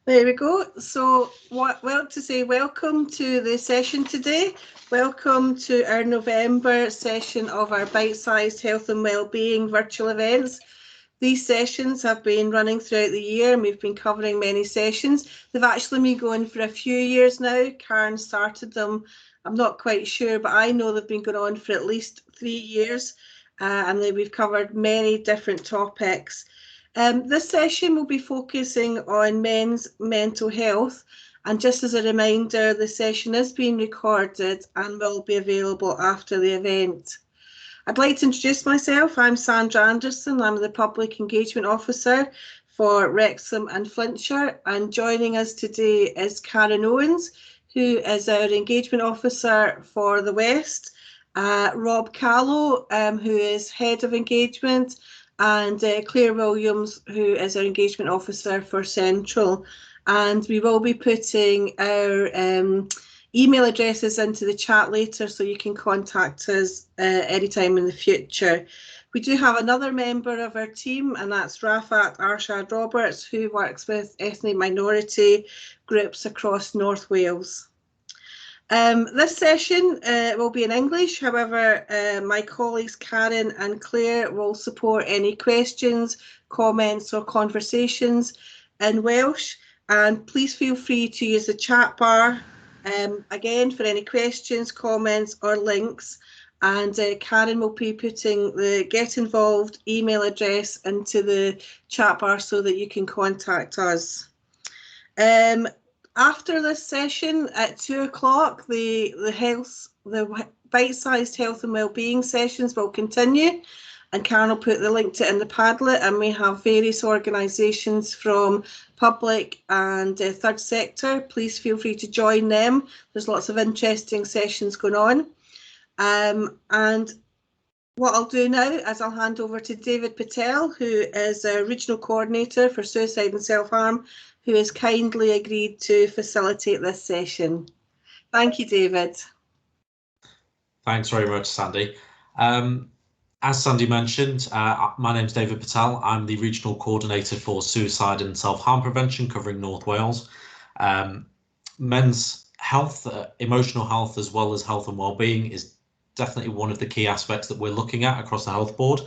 There we go. So welcome to the session today. Welcome to our November session of our bite-sized health and wellbeing virtual events. These sessions have been running throughout the year and we've been covering many sessions. They've actually been going for a few years now. Karen started them, I'm not quite sure, but I know they've been going on for at least 3 years and we've covered many different topics. This session will be focusing on men's mental health, and just as a reminder, the session is being recorded and will be available after the event. I'd like to introduce myself. I'm Sandra Anderson. I'm the Public Engagement Officer for Wrexham and Flintshire, and joining us today is Karen Owens, who is our Engagement Officer for the West, Rob Callow, who is Head of Engagement, and Claire Williams, who is our Engagement Officer for Central. And we will be putting our email addresses into the chat later so you can contact us anytime in the future. We do have another member of our team, and that's Rafat Arshad Roberts, who works with ethnic minority groups across North Wales. This session will be in English, however, my colleagues Karen and Claire will support any questions, comments or conversations in Welsh, and please feel free to use the chat bar again for any questions, comments or links, and Karen will be putting the get involved email address into the chat bar so that you can contact us. After this session at 2 o'clock, the bite-sized health and wellbeing sessions will continue, and Karen will put the link to it in the Padlet, and we have various organisations from public and third sector. Please feel free to join them. There's lots of interesting sessions going on. And what I'll do now is I'll hand over to David Patel, who is a Regional Coordinator for Suicide and Self-Harm, who has kindly agreed to facilitate this session. Thank you, David. Thanks very much, Sandy. As Sandy mentioned, my name's David Patel. I'm the Regional Coordinator for Suicide and Self-Harm Prevention covering North Wales. Men's health, emotional health, as well as health and wellbeing is definitely one of the key aspects that we're looking at across the Health Board.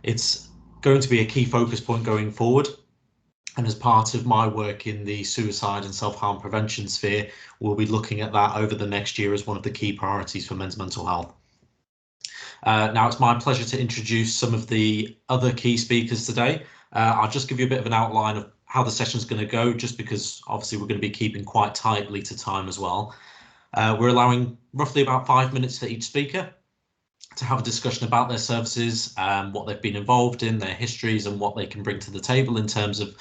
It's going to be a key focus point going forward. And as part of my work in the suicide and self-harm prevention sphere, we'll be looking at that over the next year as one of the key priorities for men's mental health. Now, it's my pleasure to introduce some of the other key speakers today. I'll just give you a bit of an outline of how the session's going to go, just because obviously we're going to be keeping quite tightly to time as well. We're allowing roughly about 5 minutes for each speaker to have a discussion about their services, what they've been involved in, their histories, and what they can bring to the table in terms of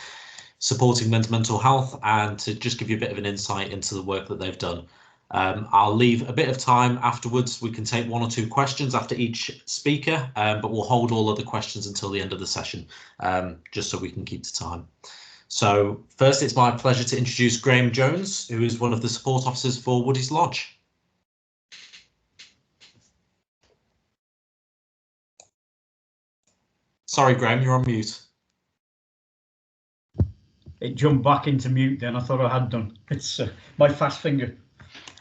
supporting men's mental health, and to just give you a bit of an insight into the work that they've done. I'll leave a bit of time afterwards. We can take 1 or 2 questions after each speaker, but we'll hold all other questions until the end of the session, just so we can keep to time. So first, it's my pleasure to introduce Graham Jones, who is one of the support officers for Woody's Lodge. Sorry, Graham, you're on mute. It jumped back into mute then. I thought I had done. It's my fast finger.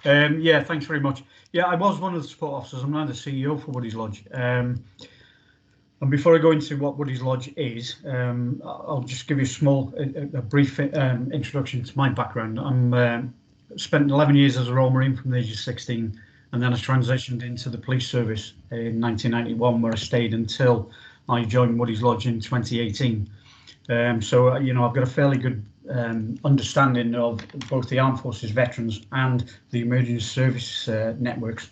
Yeah, thanks very much. Yeah, I was one of the support officers. I'm now the CEO for Woody's Lodge. And before I go into what Woody's Lodge is, I'll just give you a brief introduction to my background. I'm spent 11 years as a Royal Marine from the age of 16, and then I transitioned into the police service in 1991, where I stayed until I joined Woody's Lodge in 2018. So, you know, I've got a fairly good understanding of both the Armed Forces veterans and the emergency service networks.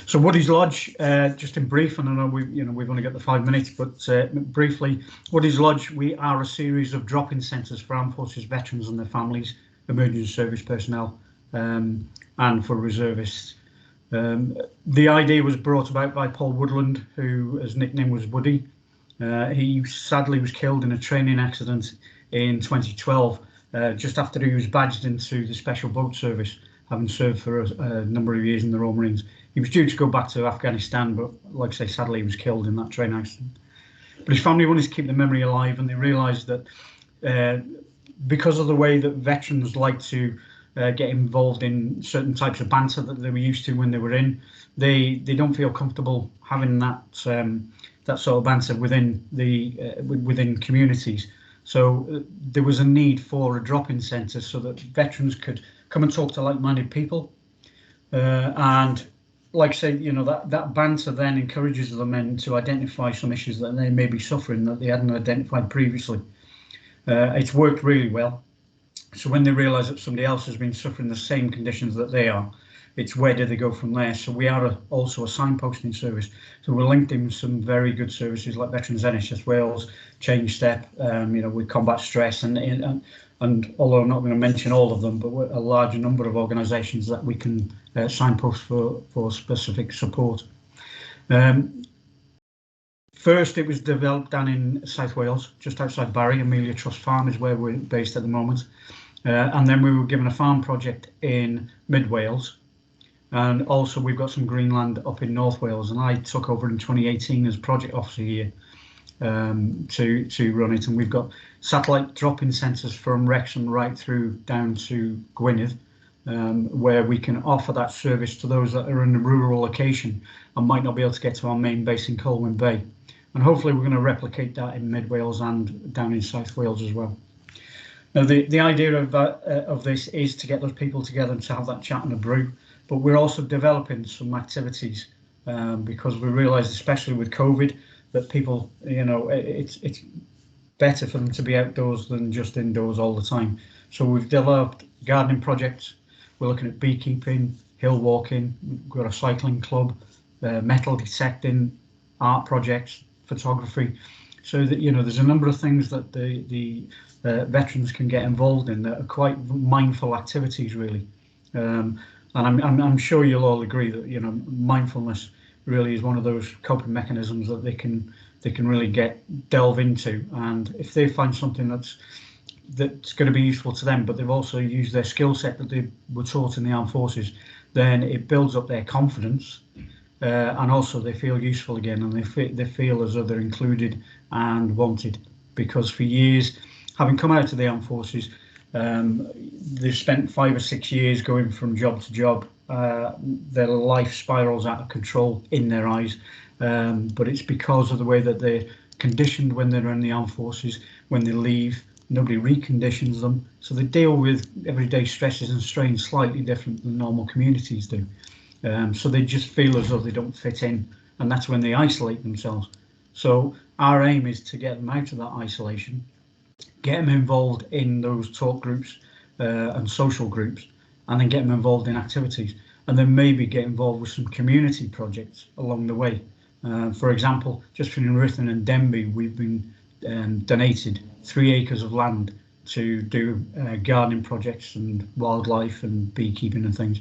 So Woody's Lodge, just in brief, and I know we've only got the 5 minutes, but briefly, Woody's Lodge, we are a series of drop-in centres for Armed Forces veterans and their families, emergency service personnel, and for reservists. The idea was brought about by Paul Woodland, who his nickname was Woody. He sadly was killed in a training accident in 2012, just after he was badged into the Special Boat Service, having served for a number of years in the Royal Marines. He was due to go back to Afghanistan, but like I say, sadly he was killed in that train accident. But his family wanted to keep the memory alive, and they realised that because of the way that veterans like to get involved in certain types of banter that they were used to when they were in, they don't feel comfortable having that that sort of banter within within communities. So there was a need for a drop-in centre so that veterans could come and talk to like-minded people, and like I say, you know, that banter then encourages the men to identify some issues that they may be suffering that they hadn't identified previously. It's worked really well. So when they realise that somebody else has been suffering the same conditions that they are, it's where do they go from there? So we are also a signposting service. So we're linked in with some very good services like Veterans NHS Wales, Change Step, you know, with combat stress, and although I'm not going to mention all of them, but we're a large number of organisations that we can signpost for specific support. First, it was developed down in South Wales, just outside Barry. Amelia Trust Farm is where we're based at the moment. And then we were given a farm project in Mid Wales. And also we've got some Greenland up in North Wales. And I took over in 2018 as project officer here to run it. And we've got satellite drop-in centres from Wrexham right through down to Gwynedd, where we can offer that service to those that are in a rural location and might not be able to get to our main base in Colwyn Bay. And hopefully we're going to replicate that in Mid Wales and down in South Wales as well. Now the idea of this is to get those people together and to have that chat and a brew, but we're also developing some activities because we realised, especially with COVID, that people, you know, it's better for them to be outdoors than just indoors all the time. So we've developed gardening projects. We're looking at beekeeping, hill walking. We've got a cycling club, metal detecting, art projects, photography. So that, you know, there's a number of things that the veterans can get involved in that are quite mindful activities, really. And I'm sure you'll all agree that, you know, mindfulness really is one of those coping mechanisms that they can really delve into. And if they find something that's going to be useful to them, but they've also used their skill set that they were taught in the armed forces, then it builds up their confidence, and also they feel useful again, and they feel as though they're included and wanted. Because for years, having come out of the armed forces, they've spent 5 or 6 years going from job to job. Their life spirals out of control in their eyes, but it's because of the way that they're conditioned when they're in the armed forces. When they leave, nobody reconditions them, so they deal with everyday stresses and strains slightly different than normal communities do. So they just feel as though they don't fit in, and that's when they isolate themselves. So our aim is to get them out of that isolation, get them involved in those talk groups and social groups, and then get them involved in activities, and then maybe get involved with some community projects along the way. For example, just for Ruthven and Denby, we've been donated 3 acres of land to do gardening projects and wildlife and beekeeping and things.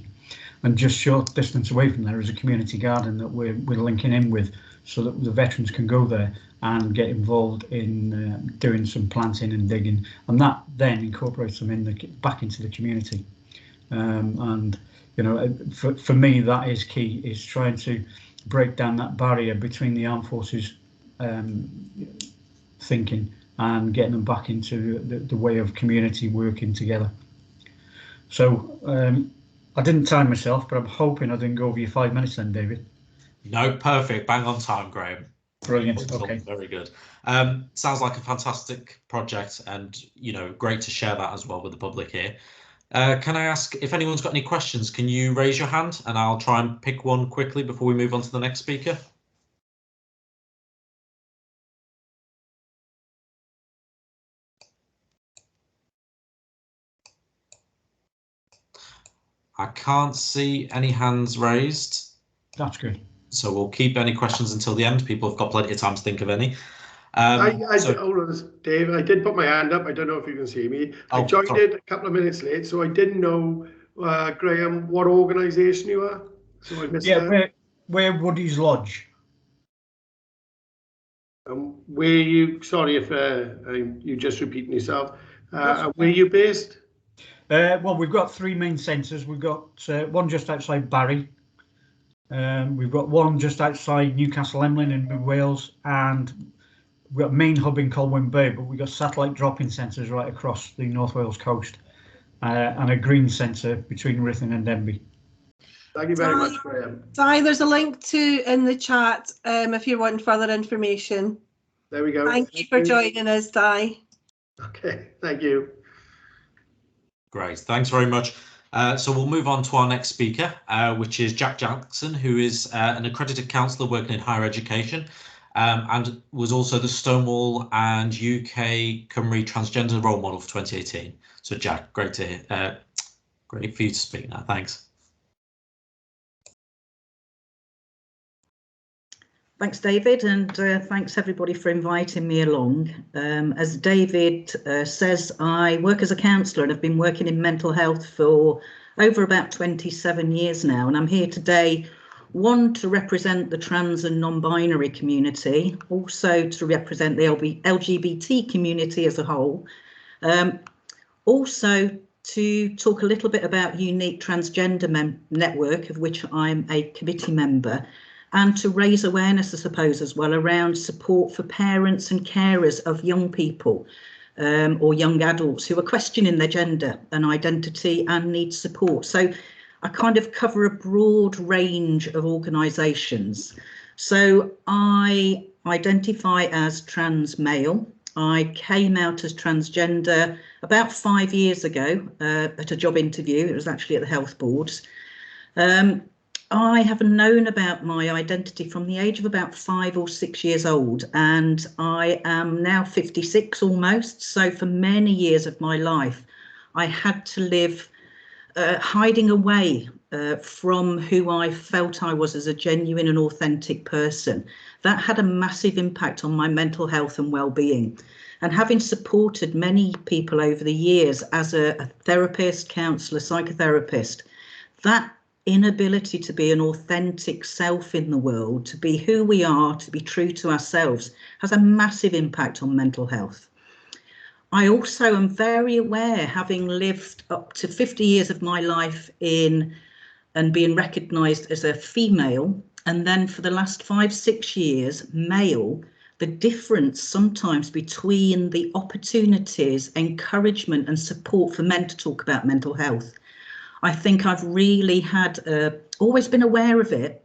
And just short distance away from there is a community garden that we're linking in with, so that the veterans can go there and get involved in doing some planting and digging, and that then incorporates them back into the community. And you know, for me, that is key, is trying to break down that barrier between the armed forces thinking and getting them back into the way of community working together. So I didn't time myself, but I'm hoping I didn't go over your 5 minutes then, David. No, perfect. Bang on time, Graham. Brilliant. Okay. Very good. Sounds like a fantastic project, and, you know, great to share that as well with the public here. Can I ask if anyone's got any questions? Can you raise your hand and I'll try and pick one quickly before we move on to the next speaker? I can't see any hands raised. That's good. So we'll keep any questions until the end. People have got plenty of time to think of any. Hold on, Dave, I did put my hand up. I don't know if you can see me. I joined it a couple of minutes late, so I didn't know, Graham, what organisation you are. So I missed that. We're Woody's Lodge. Where you, sorry if you just repeating yourself, where are you based? Well, we've got 3 main centres. We've got one just outside Barry. We've got one just outside Newcastle Emlyn in Wales, and we've got a main hub in Colwyn Bay, but we've got satellite drop-in centres right across the North Wales coast, and a green centre between Ruthin and Denbigh. Thank you very much, Graham. Di, there's a link in the chat if you want further information. There we go. Thank you for joining us, Di. Okay, thank you. Great, thanks very much. So we'll move on to our next speaker, which is Jack Jackson, who is an accredited counsellor working in higher education, and was also the Stonewall and UK Cymru Transgender Role Model for 2018. So Jack, great to hear. Great for you to speak now. Thanks. Thanks, David, and thanks everybody for inviting me along. As David says, I work as a counsellor and have been working in mental health for over about 27 years now, and I'm here today, one, to represent the trans and non-binary community, also to represent the LGBT community as a whole, also to talk a little bit about Unique Transgender Network, of which I'm a committee member, and to raise awareness, I suppose, as well around support for parents and carers of young people or young adults who are questioning their gender and identity and need support. So I kind of cover a broad range of organisations. So I identify as trans male. I came out as transgender about 5 years ago at a job interview. It was actually at the health boards. I have known about my identity from the age of about 5 or 6 years old, and I am now 56 almost. So for many years of my life, I had to live hiding away from who I felt I was as a genuine and authentic person. That had a massive impact on my mental health and well-being. And having supported many people over the years as a therapist, counsellor, psychotherapist, that inability to be an authentic self in the world, to be who we are, to be true to ourselves, has a massive impact on mental health. I also am very aware, having lived up to 50 years of my life in and being recognised as a female, and then for the last 5, 6 years, male, the difference sometimes between the opportunities, encouragement and support for men to talk about mental health. I think I've really had, always been aware of it,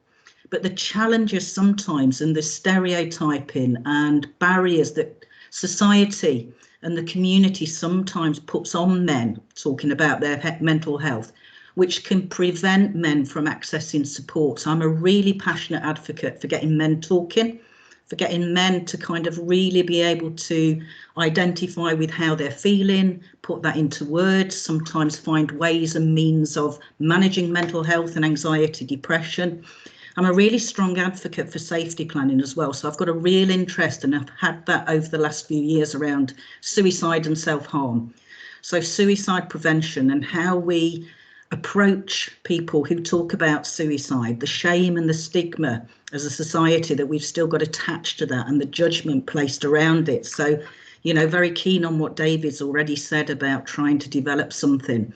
but the challenges sometimes and the stereotyping and barriers that society and the community sometimes puts on men talking about their mental health, which can prevent men from accessing support. So I'm a really passionate advocate for getting men talking, for getting men to kind of really be able to identify with how they're feeling, put that into words, sometimes find ways and means of managing mental health and anxiety, depression. I'm a really strong advocate for safety planning as well. So I've got a real interest, and I've had that over the last few years, around suicide and self-harm. So suicide prevention and how we approach people who talk about suicide, the shame and the stigma as a society that we've still got attached to that, and the judgment placed around it. So, you know, very keen on what David's already said about trying to develop something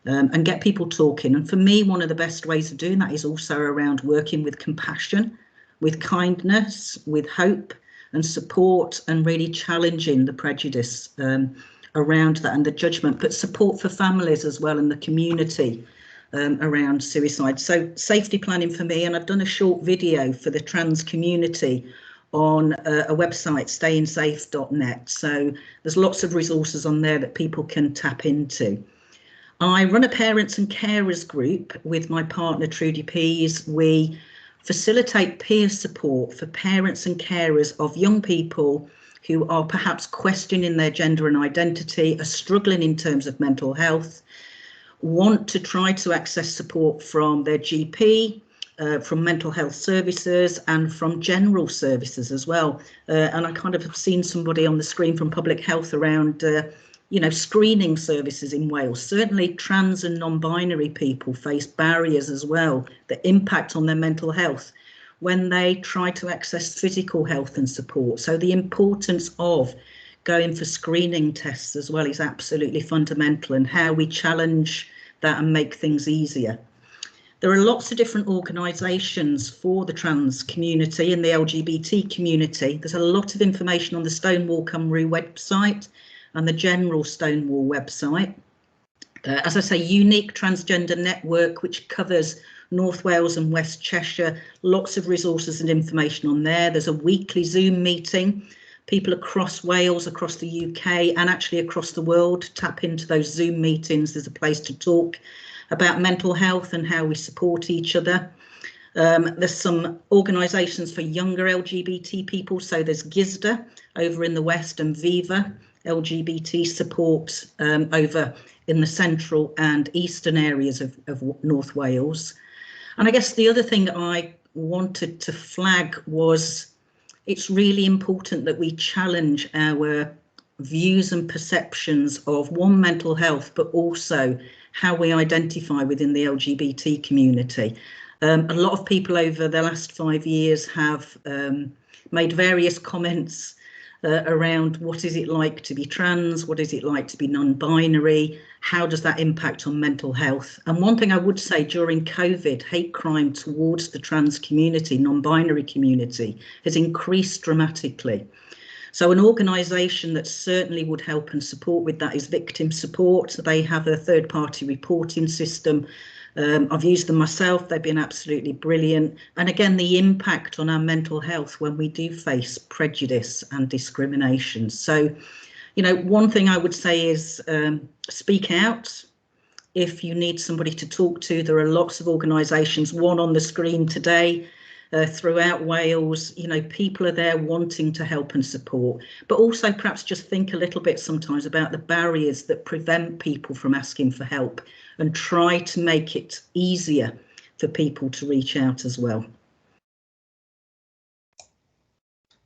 and get people talking. And for me, one of the best ways of doing that is also around working with compassion, with kindness, with hope and support, and really challenging the prejudice around that and the judgment, but support for families as well and the community around suicide. So safety planning for me, and I've done a short video for the trans community on a website, stayingsafe.net. So there's lots of resources on there that people can tap into. I run a parents and carers group with my partner Trudy Pease. We facilitate peer support for parents and carers of young people who are perhaps questioning their gender and identity, are struggling in terms of mental health, want to try to access support from their GP, from mental health services and from general services as well. And I kind of have seen somebody on the screen from public health around, you know, screening services in Wales. Certainly trans and non-binary people face barriers as well that impact on their mental health when they try to access physical health and support. So the importance of going for screening tests as well is absolutely fundamental, and how we challenge that and make things easier. There are lots of different organisations for the trans community and the LGBT community. There's a lot of information on the Stonewall Cymru website and the general Stonewall website. As I say, unique transgender network, which covers North Wales and West Cheshire, lots of resources and information on there. There's a weekly Zoom meeting. People across Wales, across the UK and actually across the world tap into those Zoom meetings. There's a place to talk about mental health and how we support each other. There's some organisations for younger LGBT people. So there's GISDA over in the West and Viva LGBT support over in the central and eastern areas of North Wales. And I guess the other thing that I wanted to flag was it's really important that we challenge our views and perceptions of mental health, but also how we identify within the LGBT community. A lot of people over the last 5 years have made various comments around what is it like to be trans, what is it like to be non-binary, how does that impact on mental health? And one thing I would say during COVID, hate crime towards the trans community, non-binary community, has increased dramatically. So an organisation that certainly would help and support with that is Victim Support. They have a third-party reporting system. I've used them myself. They've been absolutely brilliant. And again, the impact on our mental health when we do face prejudice and discrimination. So, you know, one thing I would say is speak out. If you need somebody to talk to, there are lots of organisations, one on the screen today, throughout Wales. You know, people are there wanting to help and support, but also perhaps just think a little bit sometimes about the barriers that prevent people from asking for help and try to make it easier for people to reach out as well.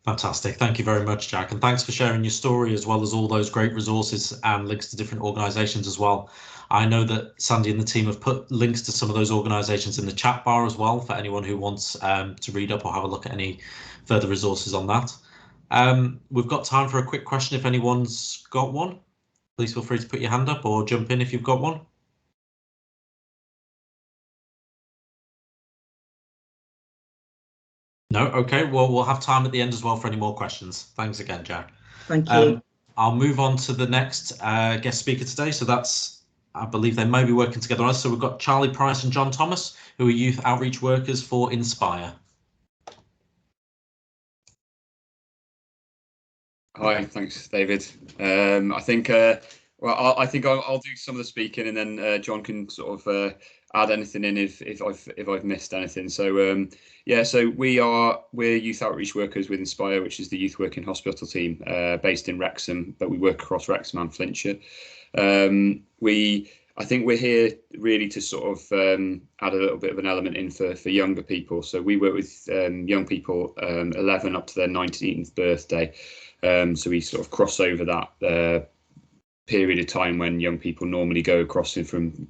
Fantastic. Thank you very much, Jack. And thanks for sharing your story as well as all those great resources and links to different organisations as well. I know that Sandy and the team have put links to some of those organisations in the chat bar as well for anyone who wants to read up or have a look at any further resources on that. We've got time for a quick question if anyone's got one. Please feel free to put your hand up or jump in if you've got one. No? Okay, well, we'll have time at the end as well for any more questions. Thanks again, Jack. Thank you. I'll move on to the next guest speaker today. So that's, I believe they may be working together on us. So we've got Charlie Price and John Thomas, who are youth outreach workers for Inspire. Hi, thanks, David. I think I'll do some of the speaking, and then John can sort of add anything in if I've missed anything. So yeah, so we're youth outreach workers with Inspire, which is the youth working hospital team based in Wrexham, but we work across Wrexham and Flintshire. I think we're here really to sort of add a little bit of an element in for younger people. So we work with young people 11 up to their 19th birthday. So we sort of cross over that period of time when young people normally go crossing from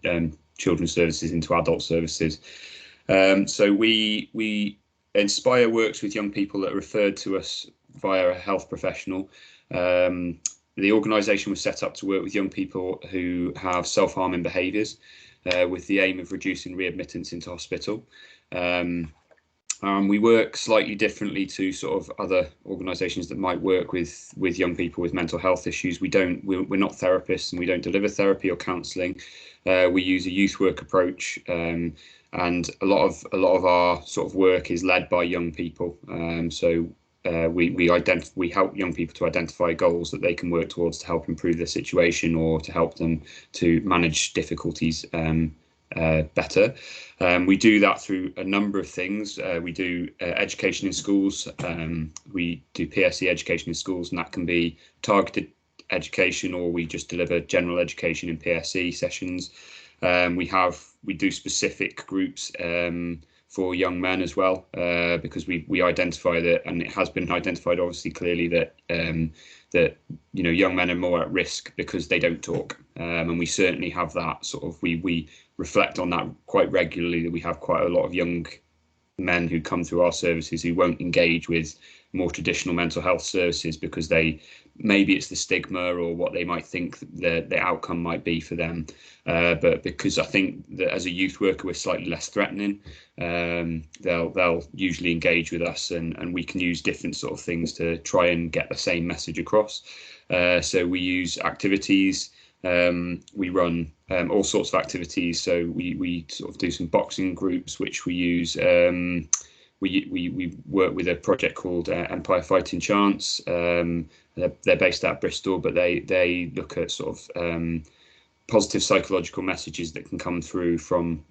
children's services into adult services. So we Inspire works with young people that are referred to us via a health professional. The organisation was set up to work with young people who have self-harming behaviours with the aim of reducing readmittance into hospital. We work slightly differently to sort of other organisations that might work with young people with mental health issues. We're not therapists, and we don't deliver therapy or counselling. We use a youth work approach, and a lot of our sort of work is led by young people. We help young people to identify goals that they can work towards to help improve their situation or to help them to manage difficulties better. We do that through a number of things. We do education in schools. We do PSE education in schools, and that can be targeted education, or we just deliver general education in PSE sessions. We do specific groups for young men as well, because we identify that, and it has been identified obviously clearly that young men are more at risk because they don't talk, and we certainly have that sort of we reflect on that quite regularly, that we have quite a lot of young men who come through our services who won't engage with more traditional mental health services, because maybe it's the stigma or what they might think the outcome might be for them. But because I think that as a youth worker, we're slightly less threatening, they'll usually engage with us, and we can use different sort of things to try and get the same message across. So we use activities. We run all sorts of activities. So we sort of do some boxing groups, which we use. We work with a project called Empire Fighting Chance. They're based out of Bristol, but they look at sort of positive psychological messages that can come through from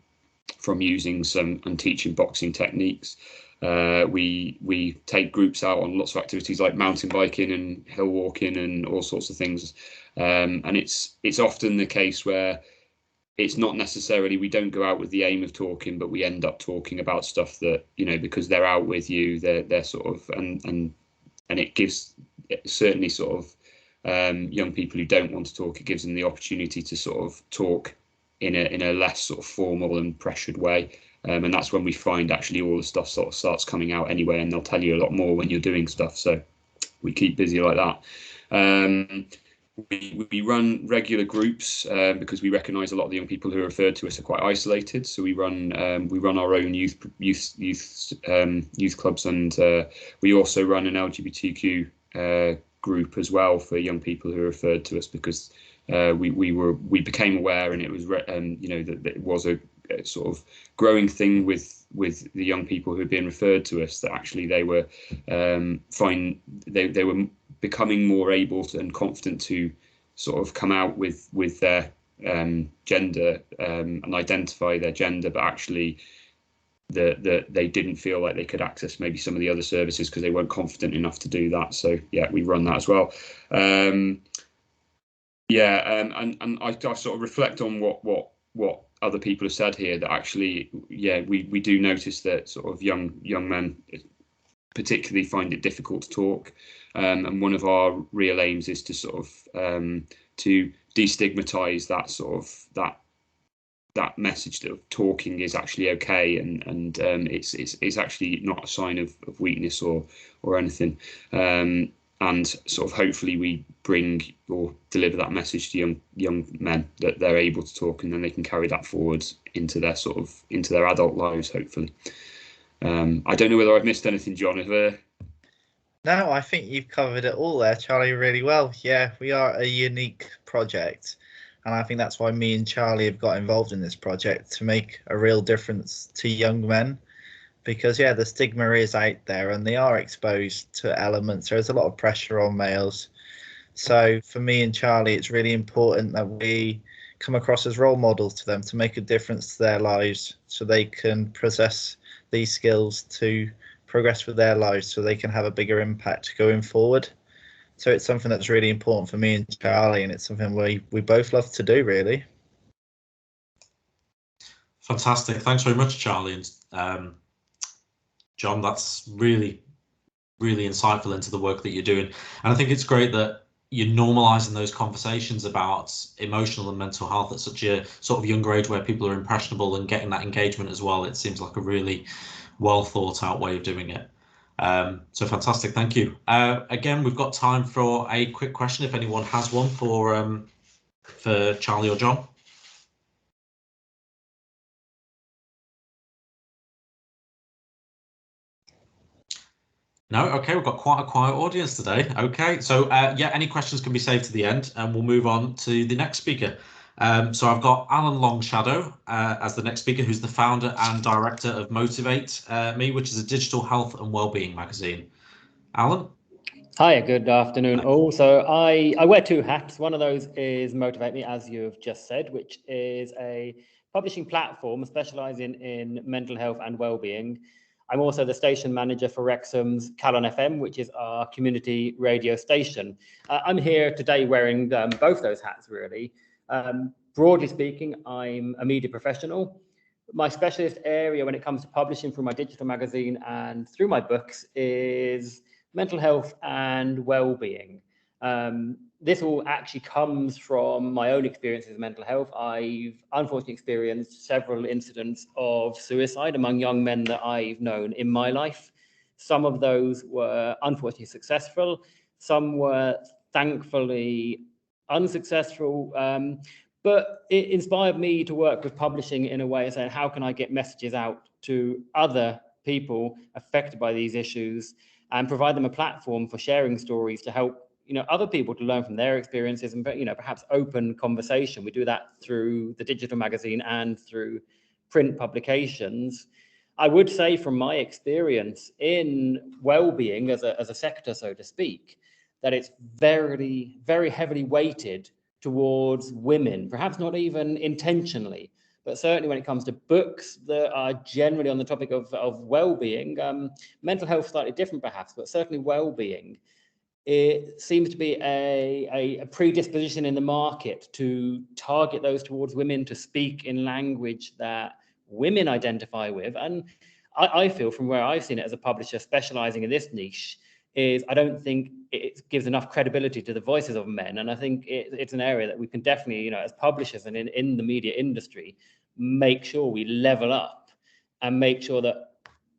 using some and teaching boxing techniques. We take groups out on lots of activities like mountain biking and hill walking and all sorts of things. And it's often the case where it's not necessarily, we don't go out with the aim of talking, but we end up talking about stuff that, because they're out with you, they're sort of, and it gives certainly sort of young people who don't want to talk, it gives them the opportunity to sort of talk in a less sort of formal and pressured way. And that's when we find actually all the stuff sort of starts coming out anyway, and they'll tell you a lot more when you're doing stuff. So we keep busy like that. We run regular groups because we recognise a lot of the young people who are referred to us are quite isolated. So we run our own youth clubs, and we also run an LGBTQ group as well for young people who are referred to us, because we became aware, and it was that it was a sort of growing thing with the young people who had been referred to us, that actually they were they were becoming more able and confident to sort of come out with their gender and identify their gender, but actually they didn't feel like they could access maybe some of the other services because they weren't confident enough to do that. So yeah, we run that as well. And I sort of reflect on what other people have said here, that actually, yeah, we do notice that sort of young men particularly find it difficult to talk, and one of our real aims is to sort of to destigmatize that sort of that message that talking is actually okay, and it's actually not a sign of weakness or anything. And sort of hopefully we bring or deliver that message to young men, that they're able to talk, and then they can carry that forward into their adult lives, hopefully. I don't know whether I've missed anything, John. No, I think you've covered it all there, Charlie, really well. Yeah, we are a unique project, and I think that's why me and Charlie have got involved in this project, to make a real difference to young men. Because, yeah, the stigma is out there, and they are exposed to elements. There's a lot of pressure on males. So for me and Charlie, it's really important that we come across as role models to them, to make a difference to their lives, so they can possess these skills to progress with their lives, so they can have a bigger impact going forward. So it's something that's really important for me and Charlie, and it's something we both love to do, really. Fantastic. Thanks very much, Charlie. And John, that's really, really insightful into the work that you're doing. And I think it's great that you're normalising those conversations about emotional and mental health at such a sort of younger age, where people are impressionable, and getting that engagement as well. It seems like a really well thought out way of doing it. So fantastic. Thank you. Again, we've got time for a quick question if anyone has one for Charlie or John. No, okay, we've got quite a quiet audience today. Okay, so yeah, any questions can be saved to the end, and we'll move on to the next speaker. So I've got Alan Longshadow as the next speaker, who's the founder and director of Motivate Me, which is a digital health and wellbeing magazine. Alan? Hi, good afternoon all. So I wear two hats. One of those is Motivate Me, as you've just said, which is a publishing platform specialising in mental health and wellbeing. I'm also the station manager for Wrexham's Calon FM, which is our community radio station. I'm here today wearing both those hats, really. Broadly speaking, I'm a media professional. My specialist area when it comes to publishing through my digital magazine and through my books is mental health and well-being. This all actually comes from my own experiences with mental health. I've unfortunately experienced several incidents of suicide among young men that I've known in my life. Some of those were unfortunately successful. Some were thankfully unsuccessful. But it inspired me to work with publishing in a way saying, how can I get messages out to other people affected by these issues and provide them a platform for sharing stories to help, other people to learn from their experiences and, perhaps open conversation. We do that through the digital magazine and through print publications. I would say from my experience in well-being as a sector, so to speak, that it's very, very heavily weighted towards women, perhaps not even intentionally, but certainly when it comes to books that are generally on the topic of well-being, mental health slightly different perhaps, but certainly well-being, it seems to be a predisposition in the market to target those towards women, to speak in language that women identify with. And I feel from where I've seen it as a publisher specializing in this niche, is I don't think it gives enough credibility to the voices of men. And I think it's an area that we can definitely, as publishers and in the media industry, make sure we level up and make sure that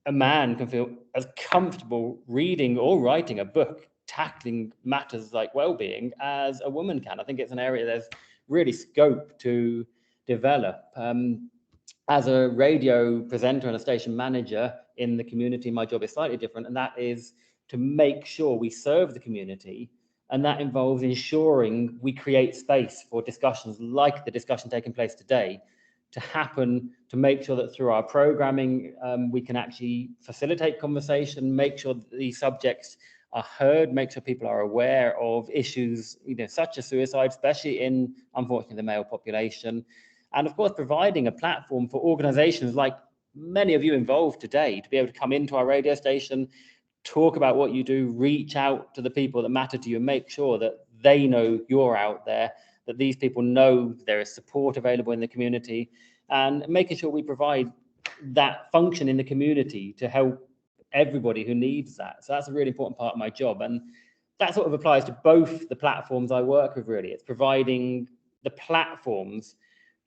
a man can feel as comfortable reading or writing a book tackling matters like well-being as a woman can. I think it's an area there's really scope to develop. As a radio presenter and a station manager in the community, my job is slightly different, and that is to make sure we serve the community, and that involves ensuring we create space for discussions like the discussion taking place today to happen, to make sure that through our programming we can actually facilitate conversation, make sure that these subjects are heard, make sure people are aware of issues such as suicide, especially in, unfortunately, the male population. And of course, providing a platform for organizations like many of you involved today to be able to come into our radio station, talk about what you do, reach out to the people that matter to you, and make sure that they know you're out there, that these people know there is support available in the community, and making sure we provide that function in the community to help everybody who needs that. So that's a really important part of my job. And that sort of applies to both the platforms I work with, really. It's providing the platforms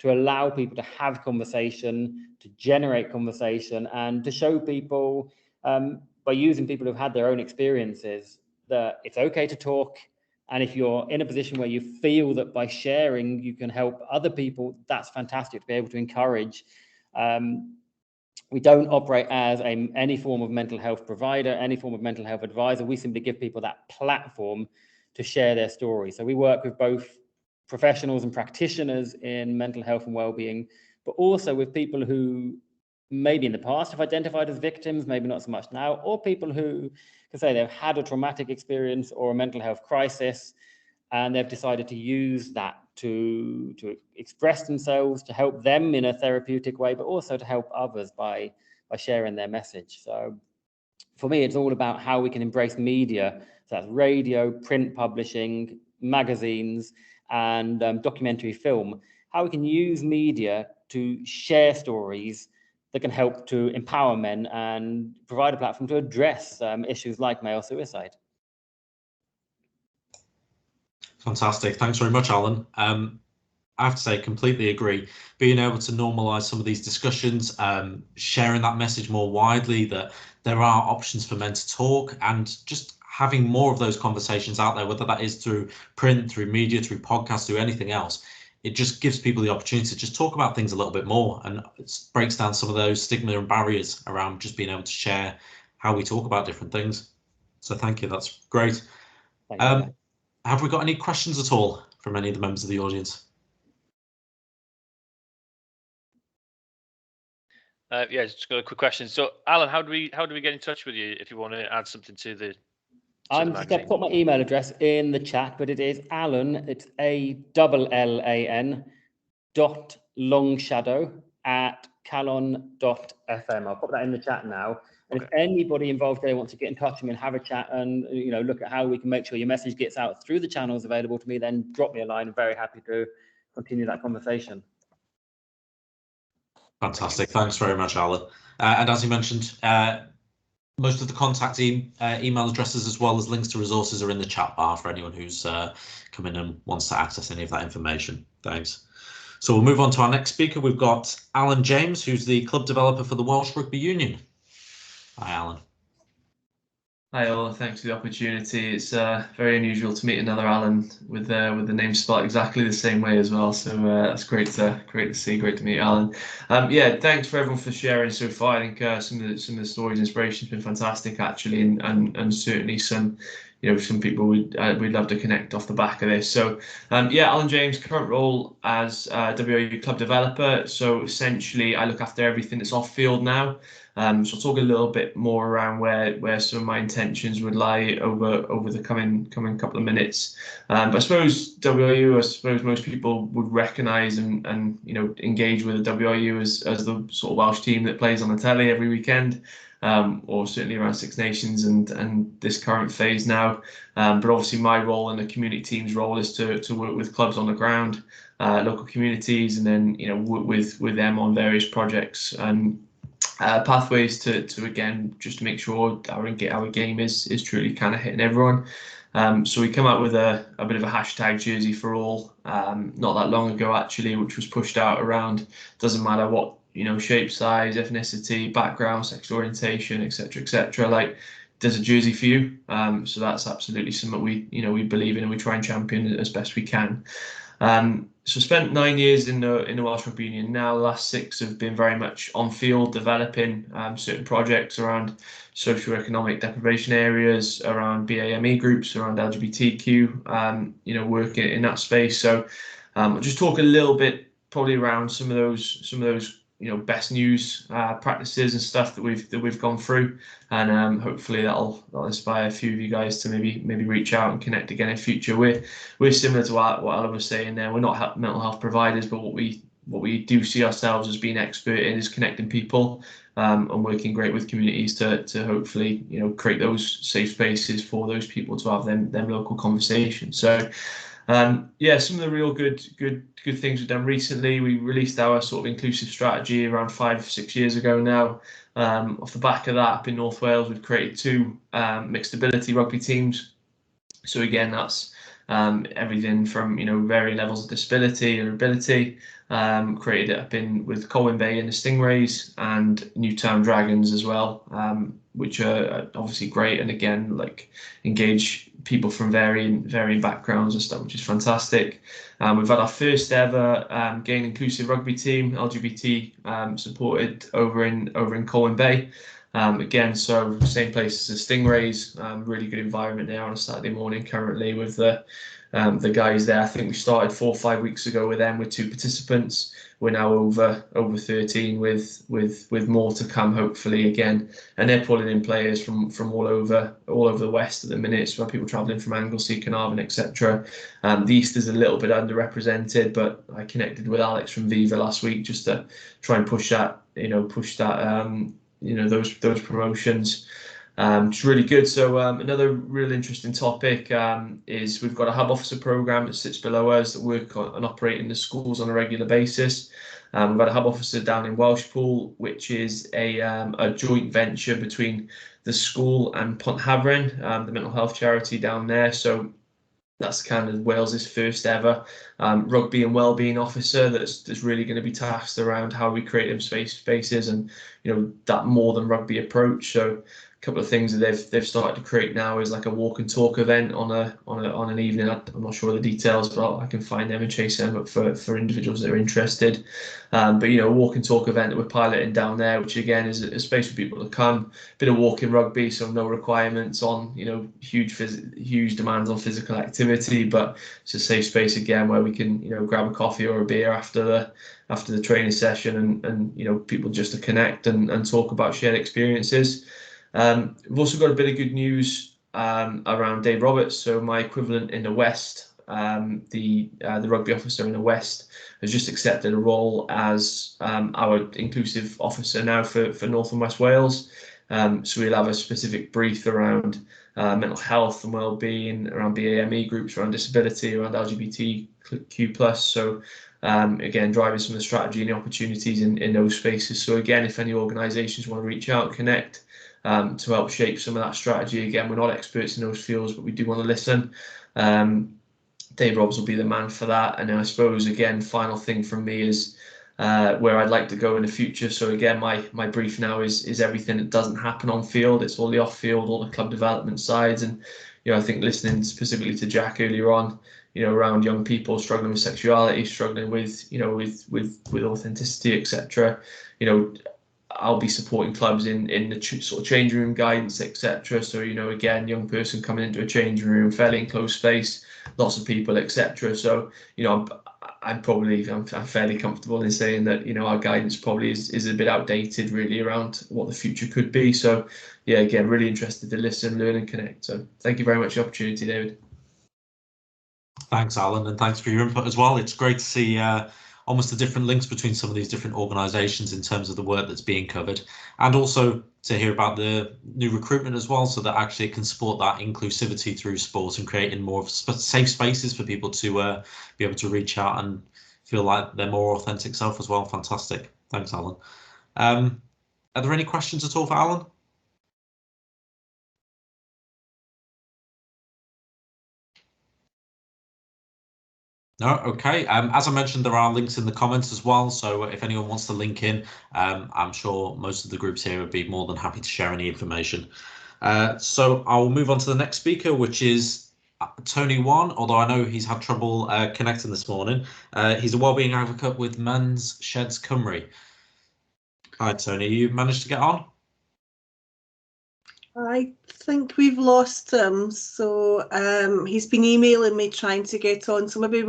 to allow people to have conversation, to generate conversation, and to show people by using people who've had their own experiences that it's okay to talk. And if you're in a position where you feel that by sharing you can help other people, that's fantastic to be able to encourage. We don't operate as any form of mental health provider, any form of mental health advisor. We simply give people that platform to share their story. So we work with both professionals and practitioners in mental health and well-being, but also with people who maybe in the past have identified as victims, maybe not so much now, or people who can say they've had a traumatic experience or a mental health crisis, and they've decided to use that to express themselves, to help them in a therapeutic way, but also to help others by sharing their message. So for me, it's all about how we can embrace media. So that's radio, print publishing, magazines, and documentary film, how we can use media to share stories that can help to empower men and provide a platform to address issues like male suicide. Fantastic. Thanks very much, Alan. I have to say, completely agree. Being able to normalise some of these discussions, sharing that message more widely, that there are options for men to talk, and just having more of those conversations out there, whether that is through print, through media, through podcasts, through anything else, it just gives people the opportunity to just talk about things a little bit more, and it breaks down some of those stigma and barriers around just being able to share how we talk about different things. So thank you, that's great. Have we got any questions at all from any of the members of the audience? Yeah, just got a quick question. So Alan, how do we get in touch with you if you want to add something to the I'm just going to put my email address in the chat, but it is Alan, it's ALLAN .longshadow@calon.fm. I'll put that in the chat now. And okay, if anybody involved there wants to get in touch with me and have a chat and look at how we can make sure your message gets out through the channels available to me, then drop me a line. I'm very happy to continue that conversation. Fantastic. Thanks very much, Alan. And as you mentioned, most of the contact email addresses as well as links to resources are in the chat bar for anyone who's come in and wants to access any of that information. Thanks. So we'll move on to our next speaker. We've got Alan James, who's the club developer for the Welsh Rugby Union. Hi, Alan. Hi all, thanks for the opportunity. It's very unusual to meet another Alan with the name spelled exactly the same way as well. So that's great to see, great to meet Alan. Yeah, thanks for everyone for sharing so far. I think some of the stories, inspiration has been fantastic actually, and certainly some some people we'd love to connect off the back of this. So yeah, Alan James, current role as WIU club developer. So essentially, I look after everything that's off field now. So I'll talk a little bit more around where some of my intentions would lie over the coming couple of minutes. But I suppose WIU, I suppose most people would recognise and engage with the WIU as the sort of Welsh team that plays on the telly every weekend, or certainly around Six Nations and this current phase now. But obviously my role and the community team's role is to work with clubs on the ground, local communities, and then work with them on various projects and pathways to again just to make sure our game is truly kind of hitting everyone. So we come out with a bit of a hashtag jersey for all not that long ago actually, which was pushed out around, doesn't matter what shape, size, ethnicity, background, sexual orientation, etc. Like, there's a jersey for you. So that's absolutely something we believe in and we try and champion as best we can. So spent 9 years in the Welsh Rugby Union. Now the last 6 have been very much on field developing certain projects around socioeconomic deprivation areas, around BAME groups, around LGBTQ, working in that space. So I'll just talk a little bit probably around some of those best news practices and stuff that we've gone through, and hopefully that'll inspire a few of you guys to maybe reach out and connect again in future. We're similar to what Alan was saying there. We're not mental health providers, but what we do see ourselves as being expert in is connecting people and working great with communities to hopefully create those safe spaces for those people to have them local conversations. So yeah, some of the real good things we've done recently. We released our sort of inclusive strategy around 5-6 years ago now. Off the back of that, up in North Wales, we've created 2 mixed ability rugby teams. So again, that's everything from varying levels of disability or ability. Created it up with Colwyn Bay and the Stingrays and Newtown Dragons as well, which are obviously great, and again engage people from varying backgrounds and stuff, which is fantastic. We've had our first ever gay and inclusive rugby team, LGBT supported over in Colwyn Bay. Again, so same place as the Stingrays. Really good environment there on a Saturday morning currently with the guys there. I think we started 4 or 5 weeks ago with them with 2 participants. We're now over 13 with more to come hopefully again, and they're pulling in players from all over the west at the minute. So people travelling from Anglesey, Carnarvon, etc. The east is a little bit underrepresented, but I connected with Alex from Viva last week just to try and push that those promotions. It's really good. So another real interesting topic is we've got a hub officer program that sits below us that work on and operate in the schools on a regular basis. We've got a hub officer down in Welshpool, which is a joint venture between the school and Pont Havren, the mental health charity down there. So that's kind of Wales's first ever rugby and wellbeing officer that's really going to be tasked around how we create them spaces and that more than rugby approach. So a couple of things that they've started to create now is like a walk and talk event on an evening. I'm not sure of the details, but I can find them and chase them up for individuals that are interested. But a walk and talk event that we're piloting down there, which again is a space for people to come. Bit of walking rugby, so no requirements on huge demands on physical activity, but it's a safe space again where we can grab a coffee or a beer after the training session and people just to connect and talk about shared experiences. We've also got a bit of good news around Dave Roberts. So my equivalent in the West, the rugby officer in the West, has just accepted a role as our inclusive officer now for North and West Wales. So we'll have a specific brief around mental health and wellbeing, around BAME groups, around disability, around LGBTQ+. So again, driving some of the strategy and the opportunities in those spaces. So again, if any organisations want to reach out, connect, to help shape some of that strategy. Again, we're not experts in those fields, but we do want to listen. Dave Roberts will be the man for that. And then I suppose, again, final thing from me is where I'd like to go in the future. So again, my brief now is everything that doesn't happen on field. It's all the off field, all the club development sides. And I think listening specifically to Jack earlier on, around young people struggling with sexuality, struggling with with authenticity, etc. I'll be supporting clubs in the sort of changing room guidance, etc. So again, young person coming into a changing room, fairly enclosed space, lots of people, etc. So I'm fairly comfortable in saying that our guidance probably is a bit outdated really around what the future could be. So yeah, again, really interested to listen, learn and connect. So thank you very much for the opportunity, David. Thanks, Alan, and thanks for your input as well. It's great to see almost the different links between some of these different organisations in terms of the work that's being covered, and also to hear about the new recruitment as well, so that actually it can support that inclusivity through sport and creating more safe spaces for people to be able to reach out and feel like their more authentic self as well. Fantastic. Thanks, Alan. Are there any questions at all for Alan? No, okay. As I mentioned, there are links in the comments as well. So if anyone wants to link in, I'm sure most of the groups here would be more than happy to share any information. So I'll move on to the next speaker, which is Tony Wan, although I know he's had trouble connecting this morning. He's a wellbeing advocate with Men's Sheds Cymru. Hi, Tony. You managed to get on? I think we've lost him, so he's been emailing me trying to get on. So maybe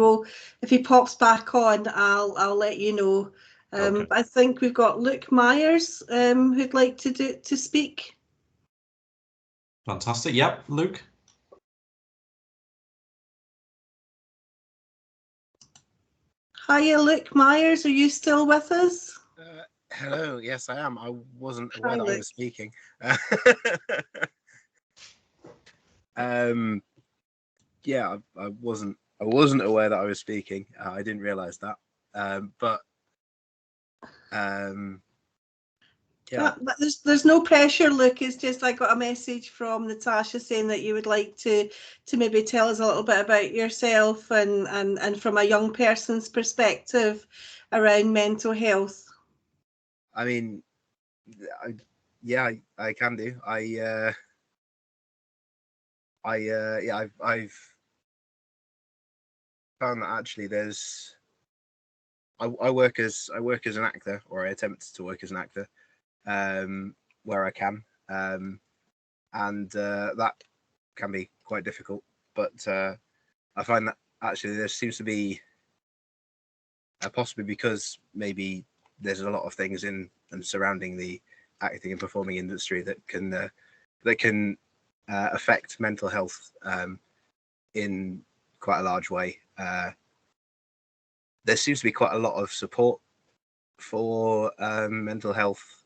if he pops back on, I'll let you know. Okay. I think we've got Luke Myers who'd like to speak. Fantastic. Yep, Luke. Hiya, Luke Myers. Are you still with us? Hello, yes, I am. I wasn't aware that I was speaking. Yeah, I wasn't aware that I was speaking. I didn't realise that. Yeah. There's no pressure, Luke. It's just I got a message from Natasha saying that you would like to maybe tell us a little bit about yourself and from a young person's perspective around mental health. I mean, I can do. I've found that actually I work as an actor, or I attempt to work as an actor, where I can, and that can be quite difficult. But I find that actually there seems to be, possibly because maybe there's a lot of things in and surrounding the acting and performing industry that can affect mental health in quite a large way. There seems to be quite a lot of support for mental health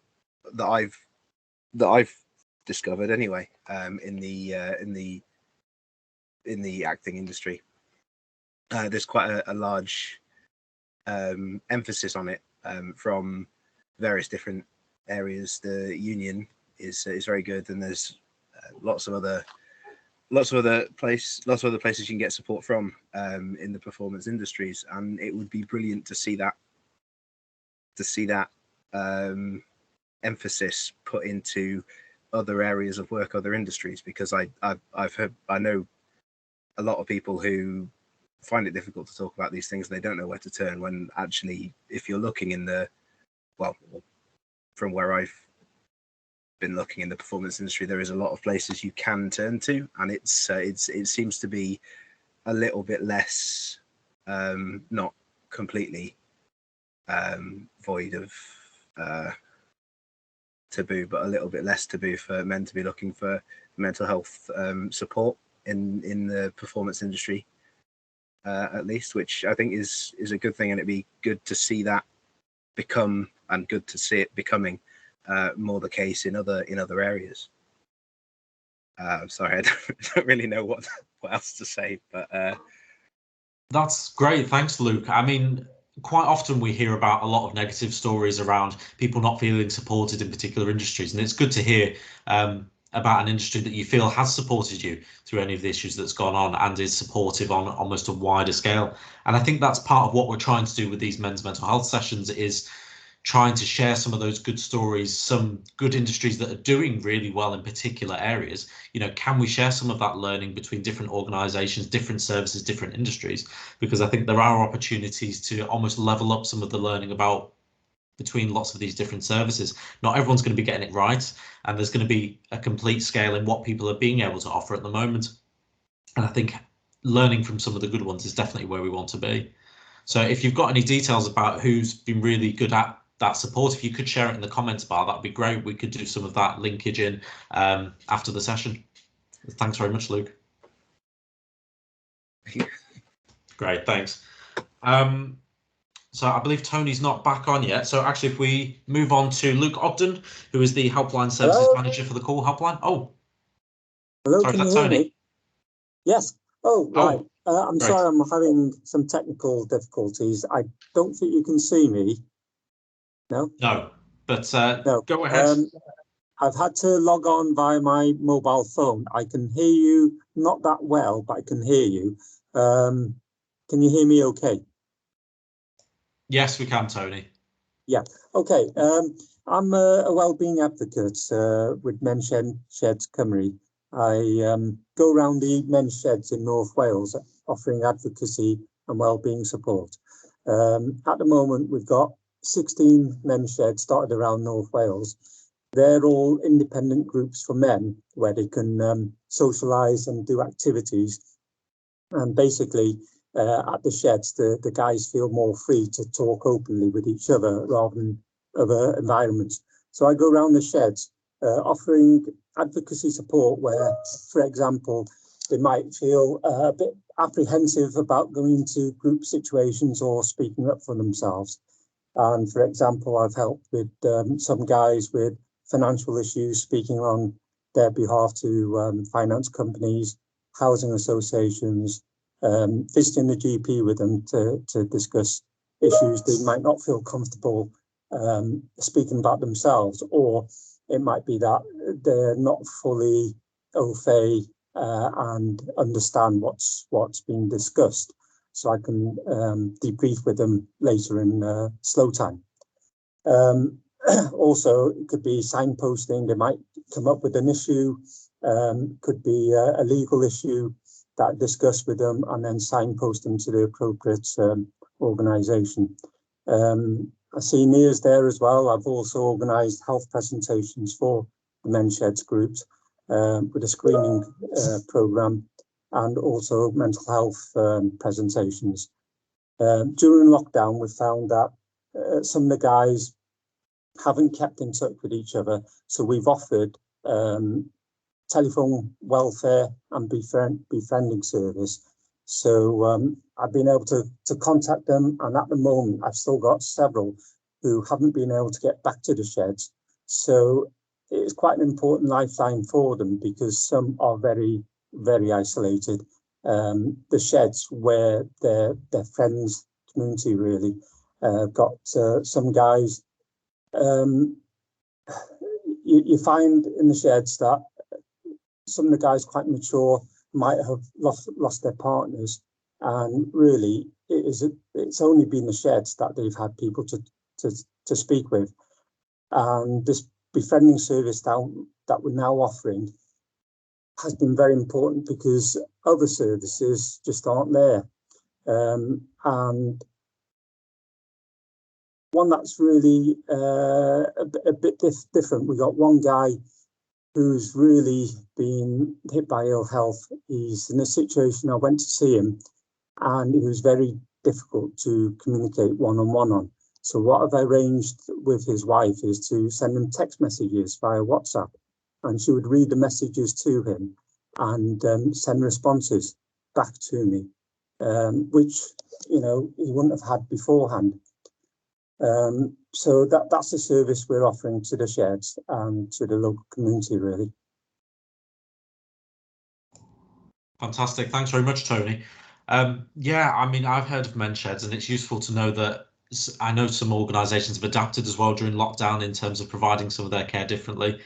that I've discovered anyway, in the acting industry. There's quite a large emphasis on it from various different areas. The union is very good, and there's lots of other places you can get support from in the performance industries, and it would be brilliant to see that emphasis put into other areas of work, other industries, because I know a lot of people who find it difficult to talk about these things. They don't know where to turn, when actually, if you're looking from where I've been looking in the performance industry, there is a lot of places you can turn to, and it seems to be a little bit less, not completely void of taboo, but a little bit less taboo for men to be looking for mental health support in the performance industry, at least, which I think is a good thing, and it'd be good to see that become, and good to see it becoming more the case in other areas. Sorry, I don't really know what else to say, but that's great. Thanks, Luke. I mean, quite often we hear about a lot of negative stories around people not feeling supported in particular industries, and it's good to hear about an industry that you feel has supported you through any of the issues that's gone on and is supportive on almost a wider scale. And I think that's part of what we're trying to do with these men's mental health sessions, is trying to share some of those good stories, some good industries that are doing really well in particular areas. You know, can we share some of that learning between different organizations, different services, different industries? Because I think there are opportunities to almost level up some of the learning about between lots of these different services. Not everyone's going to be getting it right, and there's going to be a complete scale in what people are being able to offer at the moment. And I think learning from some of the good ones is definitely where we want to be. So if you've got any details about who's been really good at that support, if you could share it in the comments bar, that'd be great. We could do some of that linkage in after the session. Thanks very much, Luke. Great, thanks. So I believe Tony's not back on yet. So actually, if we move on to Luke Ogden, who is the Helpline Services Manager for the Call Helpline. Oh, hello, sorry, can that's you hear Tony. me? Yes. Oh, right. I'm great. sorry, I'm having some technical difficulties. I don't think you can see me. No? No, but No. go ahead. I've had to log on via my mobile phone. I can hear you not that well, but I can hear you. Can you hear me okay? Yes, we can, Tony. Yeah, okay. I'm a wellbeing advocate with Men's Sheds Cymru. I go around the men's sheds in North Wales offering advocacy and wellbeing support. At the moment, we've got 16 men's sheds started around North Wales. They're all independent groups for men where they can socialise and do activities. And basically, at the sheds, the guys feel more free to talk openly with each other rather than other environments. So I go around the sheds offering advocacy support where, for example, they might feel a bit apprehensive about going into group situations or speaking up for themselves. And for example, I've helped with some guys with financial issues, speaking on their behalf to finance companies, housing associations, visiting the GP with them to discuss issues they might not feel comfortable speaking about themselves, or it might be that they're not fully au fait and understand what's being discussed. So I can debrief with them later in slow time. Also, it could be signposting. They might come up with an issue, could be a legal issue that I discuss with them and then signpost them to the appropriate organisation. I see Nia's there as well. I've also organised health presentations for the Men's Sheds groups with a screening programme and also mental health presentations. During lockdown, we found that some of the guys haven't kept in touch with each other, so we've offered telephone welfare and befriending service. So I've been able to contact them, and at the moment I've still got several who haven't been able to get back to the sheds. So it's quite an important lifeline for them because some are very, very isolated. The sheds where their friends community really got some guys. You find in the sheds that some of the guys quite mature might have lost their partners, and really it's only been the sheds that they've had people to speak with. And this befriending service that we're now offering has been very important because other services just aren't there. And one that's really a bit different. We got one guy who's really been hit by ill health. He's in a situation, I went to see him, and it was very difficult to communicate one-on-one on. So what I've arranged with his wife is to send him text messages via WhatsApp, and she would read the messages to him and send responses back to me, which, you know, he wouldn't have had beforehand. So that's the service we're offering to the sheds and to the local community, really. Fantastic. Thanks very much, Tony. Yeah, I mean, I've heard of men's sheds, and it's useful to know that I know some organisations have adapted as well during lockdown in terms of providing some of their care differently.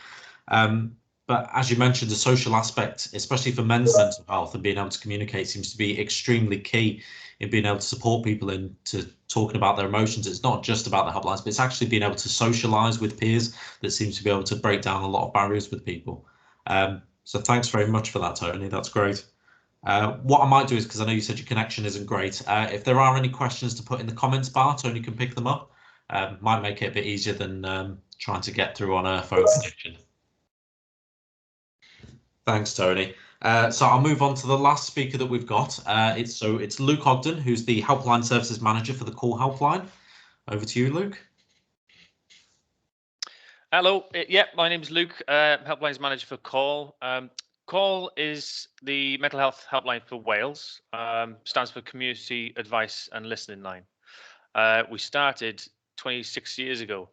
But But as you mentioned, the social aspect, especially for men's mental health and being able to communicate, seems to be extremely key in being able to support people into talking about their emotions. It's not just about the helplines, but it's actually being able to socialize with peers that seems to be able to break down a lot of barriers with people. So thanks very much for that, Tony. That's great. What I might do is, because I know you said your connection isn't great, if there are any questions to put in the comments bar, Tony can pick them up. Might make it a bit easier than trying to get through on a phone connection. Thanks, Tony. So I'll move on to the last speaker that we've got. It's Luke Ogden, who's the Helpline Services Manager for the Call Helpline. Over to you, Luke. Hello. Yeah, my name is Luke, Helplines Manager for Call. Call is the mental health helpline for Wales. Stands for Community Advice and Listening Line. We started 26 years ago.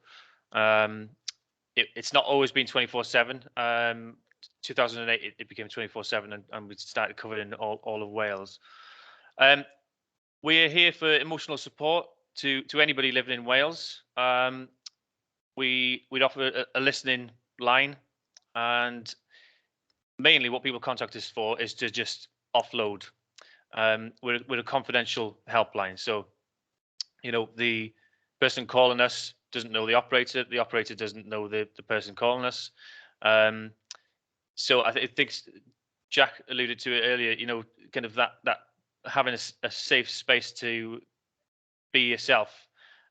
It's not always been 24/7. 2008 it became 24/7, and we started covering all of Wales. We're here for emotional support to anybody living in Wales. We'd offer a listening line, and mainly what people contact us for is to just offload. We're a confidential helpline, so the person calling us doesn't know the operator doesn't know the person calling us. So I think Jack alluded to it earlier, kind of that having a safe space to be yourself,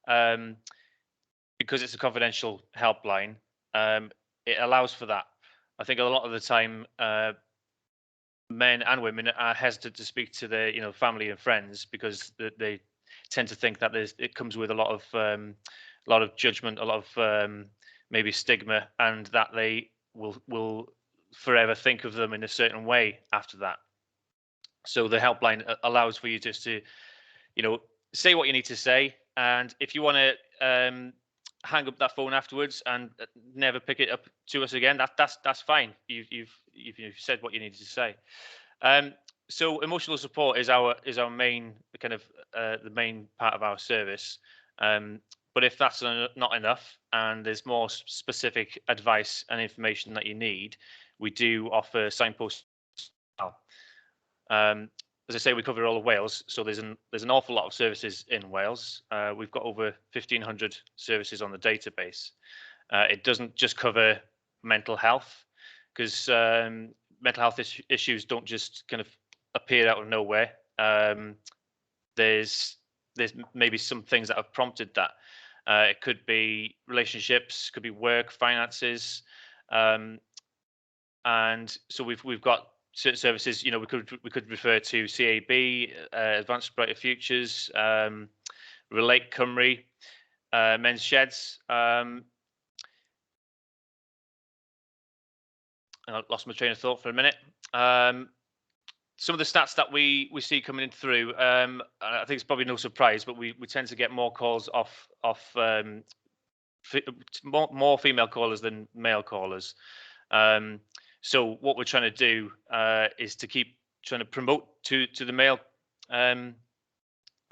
because it's a confidential helpline. It allows for that. I think a lot of the time, men and women are hesitant to speak to their, family and friends, because they tend to think that it comes with a lot of judgment, a lot of maybe stigma, and that they will forever think of them in a certain way after that. So the helpline allows for you just to, say what you need to say, and if you want to hang up that phone afterwards and never pick it up to us again, that's fine. You've said what you needed to say. So emotional support is our main kind of the main part of our service. But if that's not enough, and there's more specific advice and information that you need, we do offer signposts. As I say, we cover all of Wales, so there's an awful lot of services in Wales. We've got over 1,500 services on the database. It doesn't just cover mental health, because mental health issues don't just kind of appear out of nowhere. There's maybe some things that have prompted that. It could be relationships, could be work, finances, and so we've got certain services. We could refer to CAB, Advanced Brighter Futures, Relate Cymru, Men's Sheds. I lost my train of thought for a minute. Some of the stats that we see coming in through, I think it's probably no surprise, but we tend to get more calls off more female callers than male callers. So what we're trying to do is to keep trying to promote to the male, to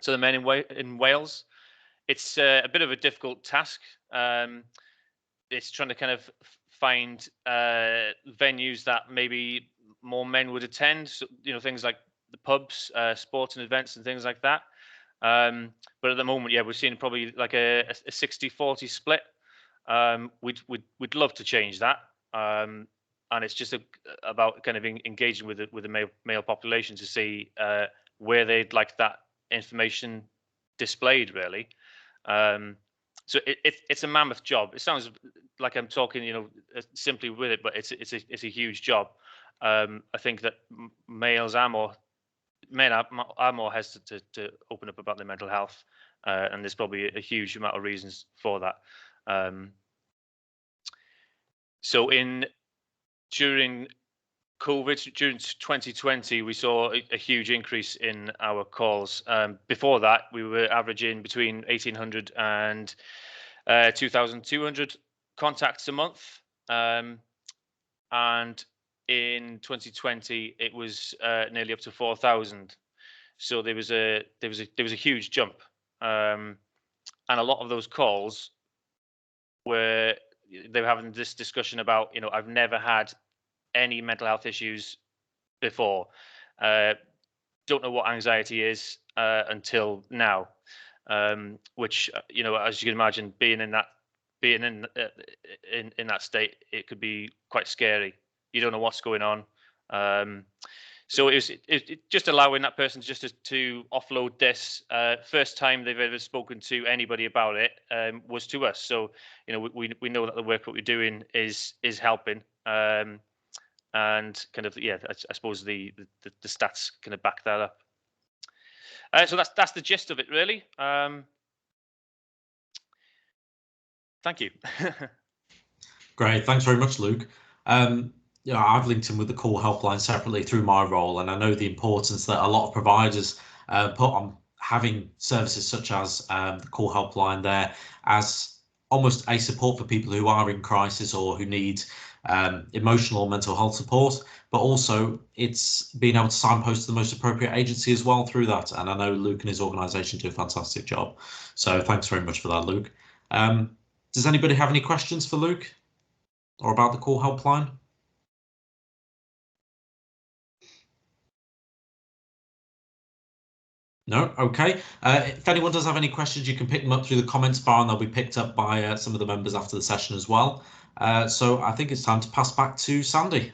the men in Wales. It's a bit of a difficult task. It's trying to kind of find venues that maybe more men would attend. So, things like the pubs, sporting events, and things like that. But at the moment, yeah, we're seeing probably like a 60-40 split. We'd love to change that. And it's just about kind of engaging with the male population to see where they'd like that information displayed, really. So it's a mammoth job. It sounds like I'm talking, simply with it, but it's a huge job. I think that men are more hesitant to open up about their mental health, and there's probably a huge amount of reasons for that. So during COVID, during 2020, we saw a huge increase in our calls. Before that, we were averaging between 1,800 and 2,200 contacts a month. And in 2020, it was nearly up to 4,000. So there was a huge jump. And a lot of those calls they were having this discussion about, I've never had any mental health issues before. Don't know what anxiety is until now, which, you know, as you can imagine, being in that state, it could be quite scary. You don't know what's going on. So it was just allowing that person just to offload this. First time they've ever spoken to anybody about it was to us. So, you know, we know that the work that we're doing is helping. And kind of, yeah, I suppose the stats kind of back that up. So that's the gist of it, really. Thank you. Great, thanks very much, Luke. Yeah, I've linked in with the call helpline separately through my role, and I know the importance that a lot of providers put on having services such as the call helpline there as almost a support for people who are in crisis or who need emotional or mental health support, but also it's being able to signpost to the most appropriate agency as well through that. And I know Luke and his organisation do a fantastic job. So thanks very much for that, Luke. Does anybody have any questions for Luke or about the call helpline? No? Okay. If anyone does have any questions, you can pick them up through the comments bar and they'll be picked up by some of the members after the session as well. So I think it's time to pass back to Sandy.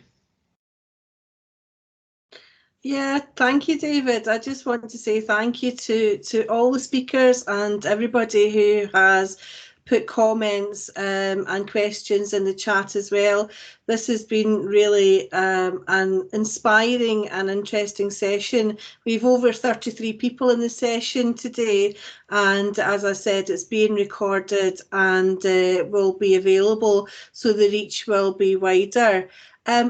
Yeah, thank you, David. I just want to say thank you to all the speakers and everybody who has put comments and questions in the chat as well. This has been really an inspiring and interesting session. We've over 33 people in the session today, and as I said, it's being recorded and will be available, so the reach will be wider.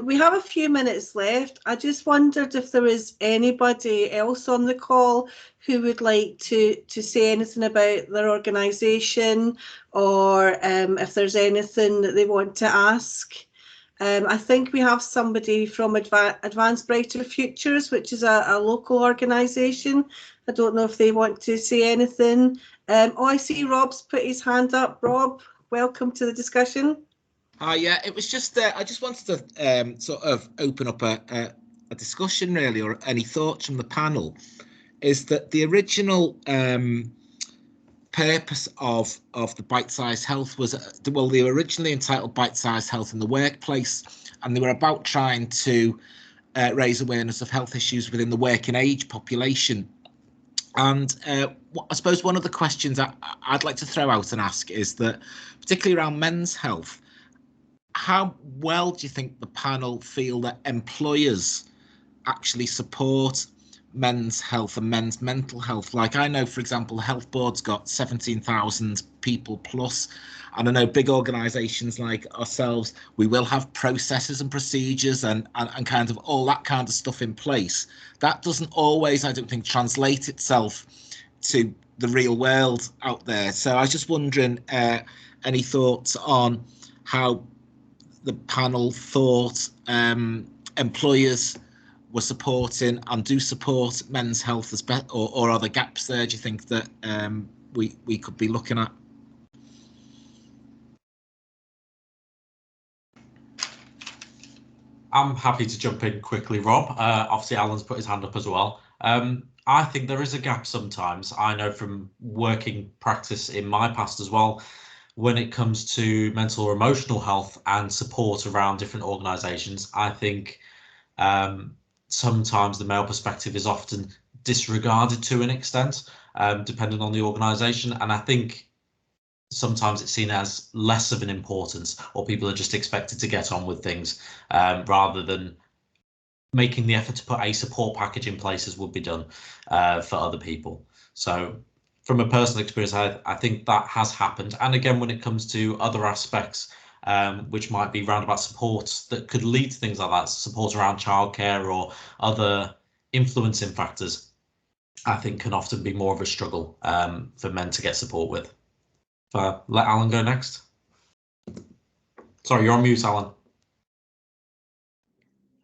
We have a few minutes left. I just wondered if there was anybody else on the call who would like to say anything about their organisation, or if there's anything that they want to ask. I think we have somebody from Advanced Brighter Futures, which is a local organisation. I don't know if they want to say anything. Oh, I see Rob's put his hand up. Rob, welcome to the discussion. Yeah, it was just I just wanted to sort of open up a discussion, really, or any thoughts from the panel. Is that the original purpose of the bite-sized health was, well, they were originally entitled Bite-sized Health in the Workplace, and they were about trying to raise awareness of health issues within the working age population. And I suppose one of the questions I'd like to throw out and ask is that, particularly around men's health, how well do you think the panel feel that employers actually support men's health and men's mental health? Like, I know, for example, the health board's got 17,000 people plus, and I know big organisations like ourselves, we will have processes and procedures and kind of all that kind of stuff in place. That doesn't always, I don't think, translate itself to the real world out there. So I was just wondering, any thoughts on how the panel thought employers were supporting and do support men's health, as or are there gaps there, do you think, that we could be looking at? I'm happy to jump in quickly, Rob. Obviously, Alan's put his hand up as well. I think there is a gap sometimes. I know from working practice in my past as well, when it comes to mental or emotional health and support around different organisations, I think sometimes the male perspective is often disregarded to an extent, depending on the organisation. And I think sometimes it's seen as less of an importance, or people are just expected to get on with things rather than making the effort to put a support package in place as would be done for other people. So from a personal experience, I think that has happened. And again, when it comes to other aspects, which might be roundabout support that could lead to things like that, support around childcare or other influencing factors, I think can often be more of a struggle for men to get support with. Let Alan go next. Sorry, you're on mute, Alan.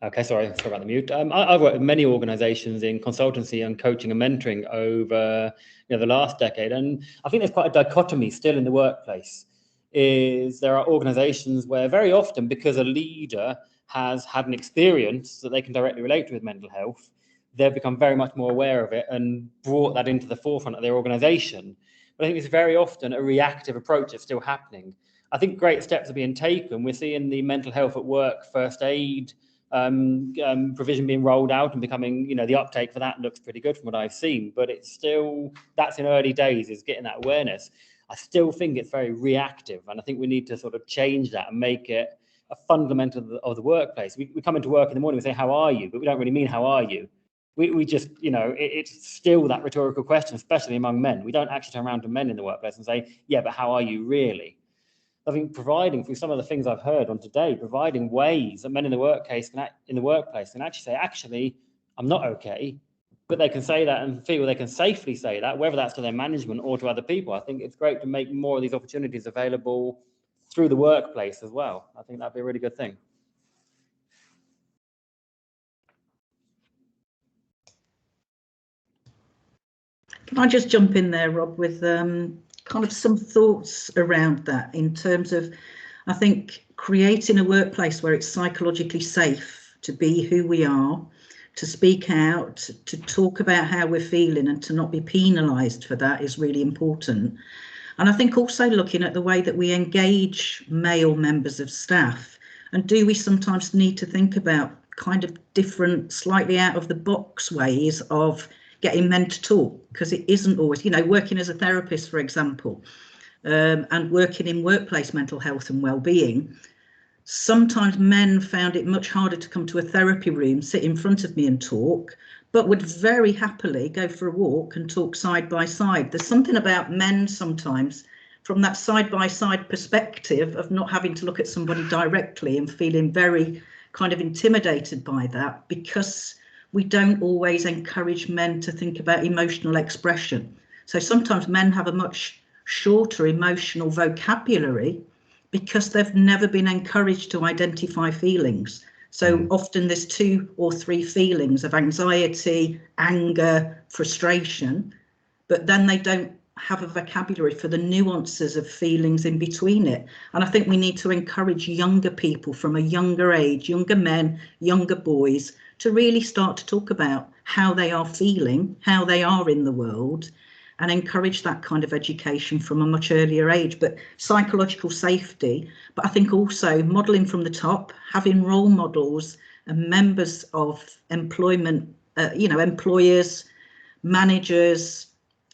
Okay, sorry about the mute. I've worked with many organisations in consultancy and coaching and mentoring over the last decade, and I think there's quite a dichotomy still in the workplace. There are organisations where very often, because a leader has had an experience that they can directly relate to with mental health, they've become very much more aware of it and brought that into the forefront of their organisation. But I think it's very often a reactive approach that's still happening. I think great steps are being taken. We're seeing the mental health at work first aid provision being rolled out and becoming, the uptake for that looks pretty good from what I've seen, but it's still, that's in early days, is getting that awareness. I still think it's very reactive, and I think we need to sort of change that and make it a fundamental of the workplace. We come into work in the morning, we say, how are you? But we don't really mean, how are you? We just, it's still that rhetorical question, especially among men. We don't actually turn around to men in the workplace and say, yeah, but how are you really? I think providing, through some of the things I've heard on today, providing ways that men in the workplace can actually say, actually, I'm not okay, but they can say that and feel they can safely say that, whether that's to their management or to other people. I think it's great to make more of these opportunities available through the workplace as well. I think that'd be a really good thing. Can I just jump in there, Rob, with kind of some thoughts around that in terms of, I think, creating a workplace where it's psychologically safe to be who we are, to speak out, to talk about how we're feeling and to not be penalised for that is really important. And I think also looking at the way that we engage male members of staff, and do we sometimes need to think about kind of different, slightly out of the box ways of getting men to talk, because it isn't always, working as a therapist, for example, and working in workplace mental health and well-being, sometimes men found it much harder to come to a therapy room, sit in front of me and talk, but would very happily go for a walk and talk side by side. There's something about men sometimes from that side by side perspective of not having to look at somebody directly and feeling very kind of intimidated by that, because we don't always encourage men to think about emotional expression. So sometimes men have a much shorter emotional vocabulary because they've never been encouraged to identify feelings. So often there's 2 or 3 feelings of anxiety, anger, frustration, but then they don't have a vocabulary for the nuances of feelings in between it. And I think we need to encourage younger people from a younger age, younger men, younger boys, to really start to talk about how they are feeling, how they are in the world, and encourage that kind of education from a much earlier age. But psychological safety, but I think also modelling from the top, having role models and members of employment, employers, managers,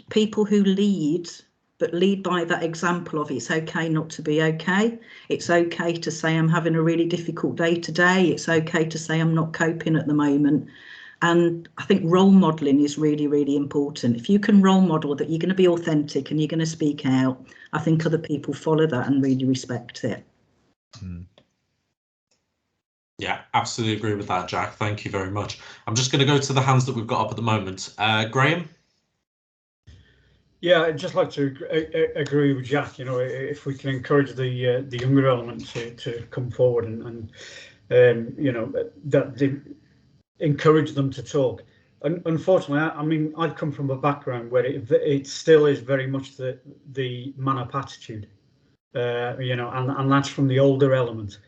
people who lead, but lead by that example of it's okay not to be okay. It's okay to say I'm having a really difficult day today. It's okay to say I'm not coping at the moment. And I think role modelling is really, really important. If you can role model that you're going to be authentic and you're going to speak out, I think other people follow that and really respect it. Yeah, absolutely agree with that, Jack. Thank you very much. I'm just going to go to the hands that we've got up at the moment. Graham? Yeah, I'd just like to agree with Jack. If we can encourage the younger element to come forward and encourage them to talk. Unfortunately, I mean, I've come from a background where it still is very much the man-up attitude, and that's from the older element,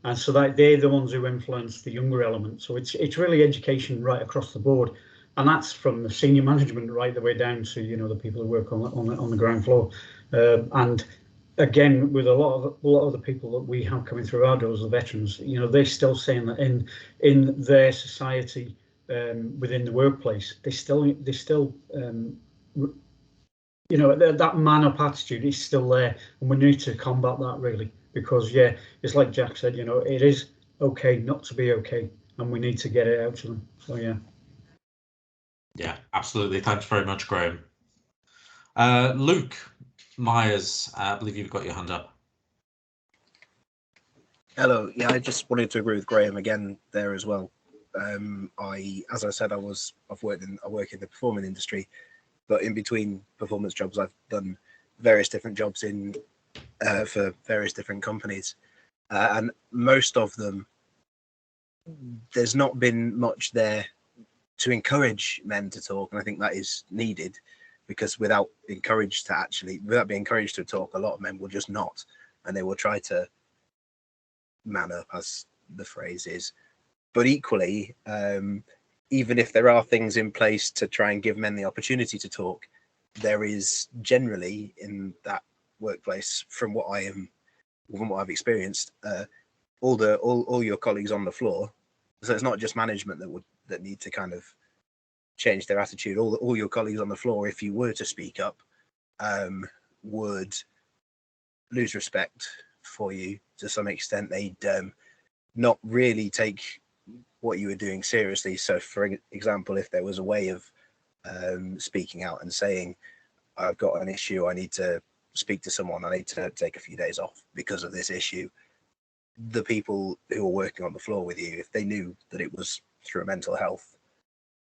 and so that they're the ones who influence the younger element. So it's really education right across the board. And that's from the senior management right the way down to the people who work on the ground floor. And again, with a lot of the people that we have coming through our doors, the veterans, they're still saying that in their society, within the workplace, they still that man-up attitude is still there, and we need to combat that really, because it's like Jack said, it is okay not to be okay, and we need to get it out to them. So yeah. Yeah, absolutely. Thanks very much, Graham. Luke Myers, I believe you've got your hand up. Hello. Yeah, I just wanted to agree with Graham again there as well. As I said, I work in the performing industry, but in between performance jobs, I've done various different jobs for various different companies, and most of them, there's not been much there to encourage men to talk, and I think that is needed, because without being encouraged to talk, a lot of men will just not, and they will try to man up, as the phrase is. But equally, even if there are things in place to try and give men the opportunity to talk, there is generally in that workplace, from what I've experienced, all your colleagues on the floor. So it's not just management that need to kind of change their attitude. All your colleagues on the floor, if you were to speak up, would lose respect for you to some extent. They'd not really take what you were doing seriously. So, for example, if there was a way of speaking out and saying, I've got an issue, I need to speak to someone, I need to take a few days off because of this issue, the people who were working on the floor with you, if they knew that it was through mental health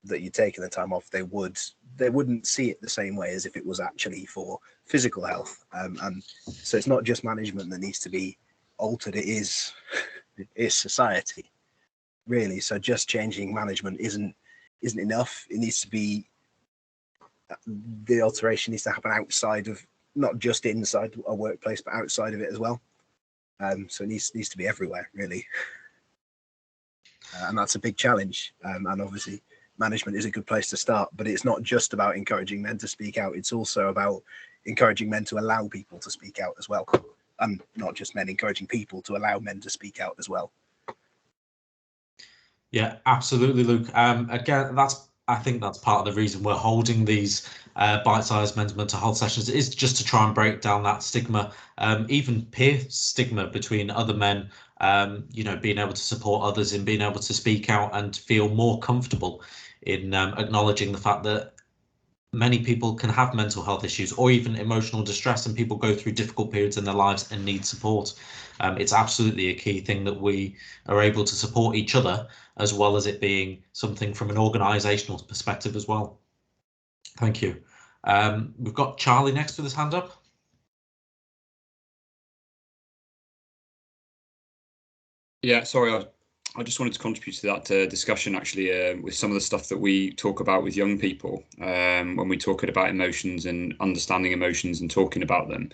that you'd taken the time off, they wouldn't see it the same way as if it was actually for physical health. And so it's not just management that needs to be altered, it's society, really. So just changing management isn't enough. It needs to be, the alteration needs to happen outside of, not just inside a workplace, but outside of it as well. So it needs to be everywhere, really. And that's a big challenge. And obviously management is a good place to start, but it's not just about encouraging men to speak out. It's also about encouraging men to allow people to speak out as well. And not just men, encouraging people to allow men to speak out as well. Yeah, absolutely, Luke. Again, I think that's part of the reason we're holding these bite-sized men's mental health sessions, is just to try and break down that stigma, even peer stigma between other men, being able to support others in being able to speak out and feel more comfortable in acknowledging the fact that many people can have mental health issues or even emotional distress, and people go through difficult periods in their lives and need support. It's absolutely a key thing that we are able to support each other, as well as it being something from an organisational perspective as well. Thank you. We've got Charlie next with his hand up. Yeah, sorry, I just wanted to contribute to that discussion, actually, with some of the stuff that we talk about with young people when we talk about emotions and understanding emotions and talking about them.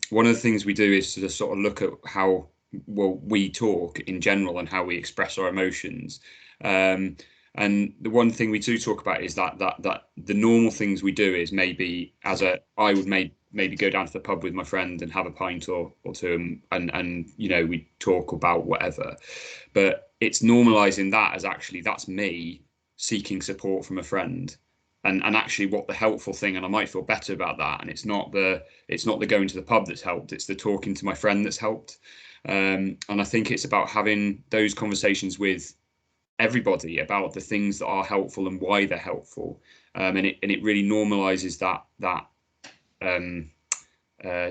One of the things we do is to just sort of look at how we talk in general and how we express our emotions. And the one thing we do talk about is that the normal things we do is maybe I would maybe go down to the pub with my friend and have a pint or two, and we talk about whatever. But it's normalizing that as actually that's me seeking support from a friend, and actually what the helpful thing, and I might feel better about that. And it's not the going to the pub that's helped, it's the talking to my friend that's helped. And I think it's about having those conversations with everybody about the things that are helpful and why they're helpful, and it really normalizes that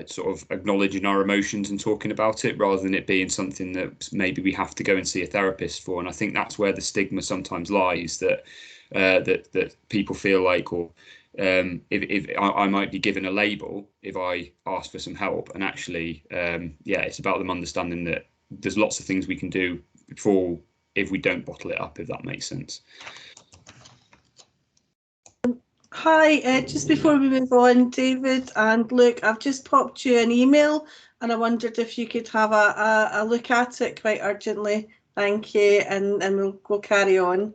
sort of acknowledging our emotions and talking about it, rather than it being something that maybe we have to go and see a therapist for. And I think that's where the stigma sometimes lies, that that people feel like, or if I might be given a label if I ask for some help, and actually it's about them understanding that there's lots of things we can do before, if we don't bottle it up, if that makes sense. Hi, just before we move on, David and Luke, I've just popped you an email and I wondered if you could have a look at it quite urgently. Thank you, and we'll carry on.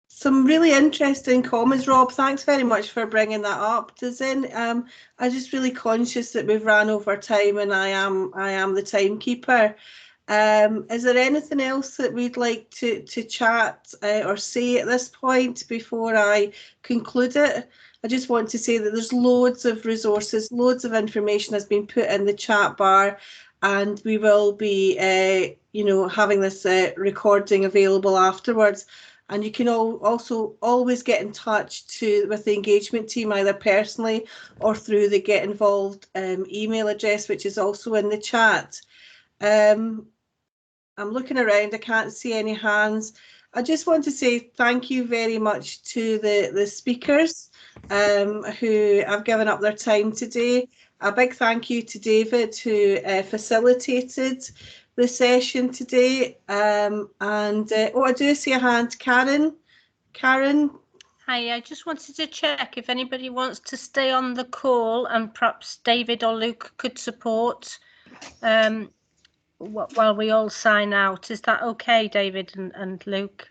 Some really interesting comments, Rob. Thanks very much for bringing that up. I'm just really conscious that we've ran over time, and I am the timekeeper. Is there anything else that we'd like to chat or say at this point before I conclude it? I just want to say that there's loads of resources, loads of information has been put in the chat bar, and we will be, having this recording available afterwards. And you can also always get in touch with the engagement team, either personally or through the Get Involved email address, which is also in the chat. I'm looking around, I can't see any hands. I just want to say thank you very much to the speakers who have given up their time today. A big thank you to David, who facilitated the session today. I do see a hand. Karen? Hi, I just wanted to check if anybody wants to stay on the call, and perhaps David or Luke could support. while we all sign out. Is that okay, David and Luke?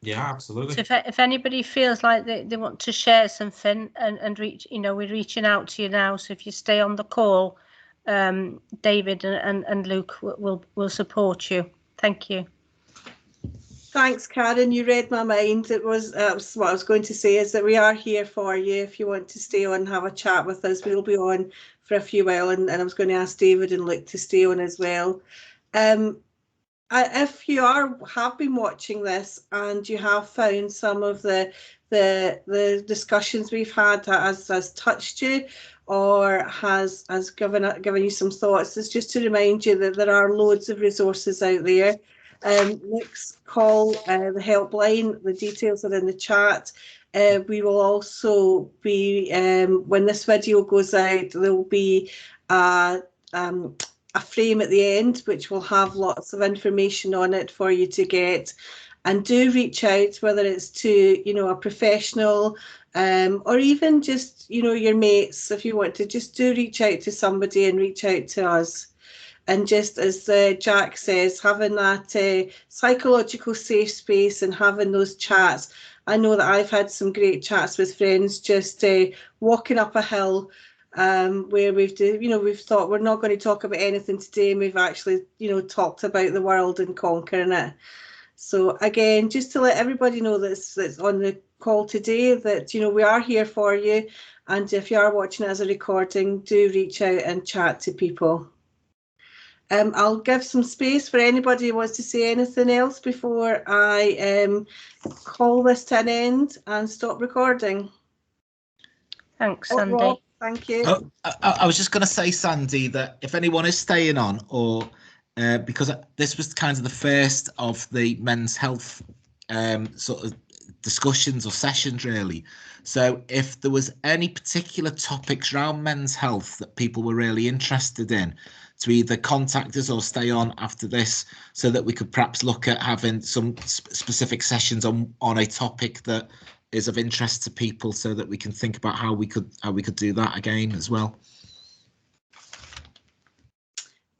Yeah, absolutely. So if anybody feels like they want to share something and reach, we're reaching out to you now. So if you stay on the call, David and Luke will support you. Thank you. Thanks, Karen. You read my mind. It was what I was going to say is that we are here for you. If you want to stay on and have a chat with us, we'll be on for a few while. And I was going to ask David and Luke to stay on as well. If you have been watching this and you have found some of the discussions we've had has touched you or has given you some thoughts, it's just to remind you that there are loads of resources out there. Luke's call, the helpline, the details are in the chat. We will also be, when this video goes out, there will be a frame at the end which will have lots of information on it for you to get. And do reach out, whether it's to a professional or even just your mates. If you want to, just do reach out to somebody and reach out to us. And just as Jack says, having that psychological safe space and having those chats. I know that I've had some great chats with friends just walking up a hill where we've thought we're not going to talk about anything today, and we've actually talked about the world and conquering it. So again, just to let everybody know that's on the call today that we are here for you, and if you are watching it as a recording, do reach out and chat to people. I'll give some space for anybody who wants to say anything else before I call this to an end and stop recording. Thanks, Sandy. Rob, thank you. Oh, I was just going to say, Sandy, that if anyone is staying on, or because this was kind of the first of the men's health sort of discussions or sessions, really. So if there was any particular topics around men's health that people were really interested in, to either contact us or stay on after this, so that we could perhaps look at having some specific sessions on a topic that is of interest to people, so that we can think about how we could do that again as well.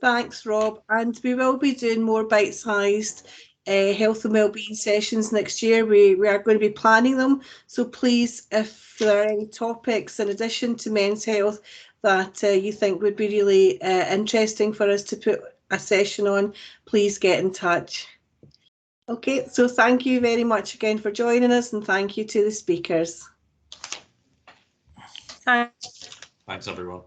Thanks, Rob. And we will be doing more bite-sized health and wellbeing sessions next year. We are going to be planning them. So please, if there are any topics in addition to men's health that you think would be really interesting for us to put a session on, please get in touch. Okay, so thank you very much again for joining us, and thank you to the speakers. Thanks. Thanks, everyone.